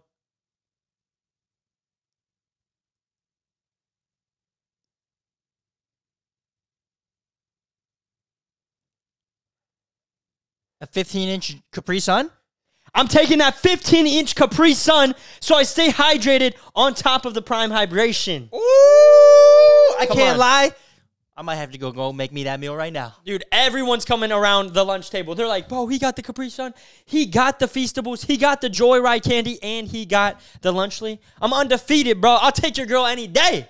A 15-inch Capri Sun? I'm taking that 15-inch Capri Sun so I stay hydrated on top of the prime hydration. Ooh! I Come can't on. lie. I might have to go make me that meal right now. Dude, everyone's coming around the lunch table. They're like, bro, he got the Capri Sun. He got the Feastables. He got the Joyride candy. And he got the Lunchly. I'm undefeated, bro. I'll take your girl any day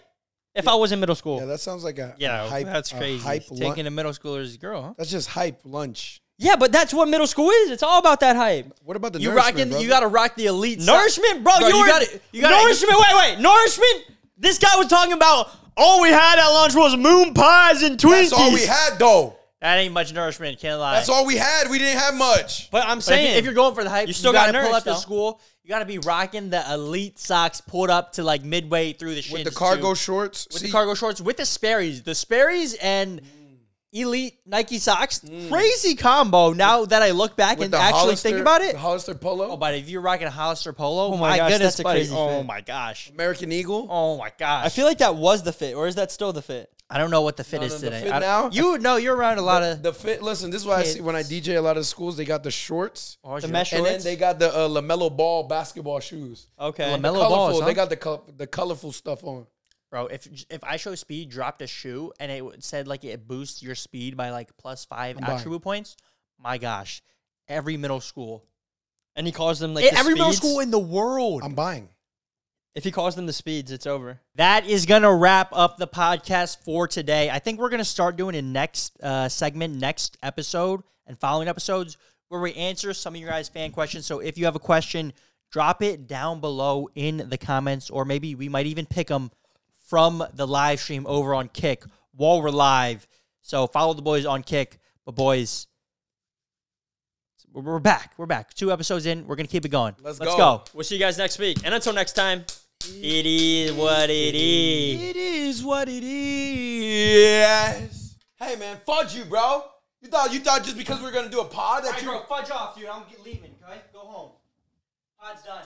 if I was in middle school. Yeah, that sounds like a hype. That's crazy. Hype Taking a middle schooler's girl, huh? That's just hype lunch. Yeah, but that's what middle school is. It's all about that hype. What about the You nourishment, brother? you got to rock the elite Nourishment, bro. Bro, you gotta nourishment. Wait. Nourishment. This guy was talking about all we had at lunch was moon pies and Twinkies. That's all we had, though. That ain't much nourishment, can't lie. That's all we had. We didn't have much. But I'm But saying, if you're going for the hype, you still gotta got pull up nourished, to though. school. You got to be rocking the elite socks pulled up to like midway through the shins. With the cargo too. shorts. With the cargo shorts, with the Sperry's. The Sperry's and elite Nike socks. Crazy combo now that I look back with and the actually Hollister, think about it. The Hollister polo. Oh, but if you're rocking a Hollister polo, Oh my my gosh, goodness, that's a buddy. crazy Oh fit. my gosh. American Eagle. Oh my gosh. I feel like that was the fit, or is that still the fit? I don't know what the fit No, is no, the today. fit I- now? You know you're around a lot of The fit. Listen, this is why I see when I DJ a lot of schools. They got the shorts, Oh, The sure. mesh and then shorts? they got the LaMelo Ball basketball shoes. Okay. LaMelo Colorful. balls, huh? They got the colorful stuff on. Bro, if I show speed dropped a shoe and it said like it boosts your speed by like +5 buying. attribute points, my gosh, every middle school, And he calls them like the every middle speeds? school in the world. I'm buying. If he calls them the speeds, it's over. That is gonna wrap up the podcast for today. I think we're gonna start doing a next segment, next episode, and following episodes where we answer some of your guys' fan questions. So if you have a question, drop it down below in the comments, or maybe we might even pick them from the live stream over on Kick while we're live. So follow the boys on Kick. But boys, we're back. We're back. 2 episods in. We're gonna keep it going. Let's go. go. We'll see you guys next week. And until next time, it is what it is. It is what it is. Hey man, fudge you, bro. You thought just because we were gonna do a pod that you fudge off, dude. I'm leaving. Okay, go home. Pod's done.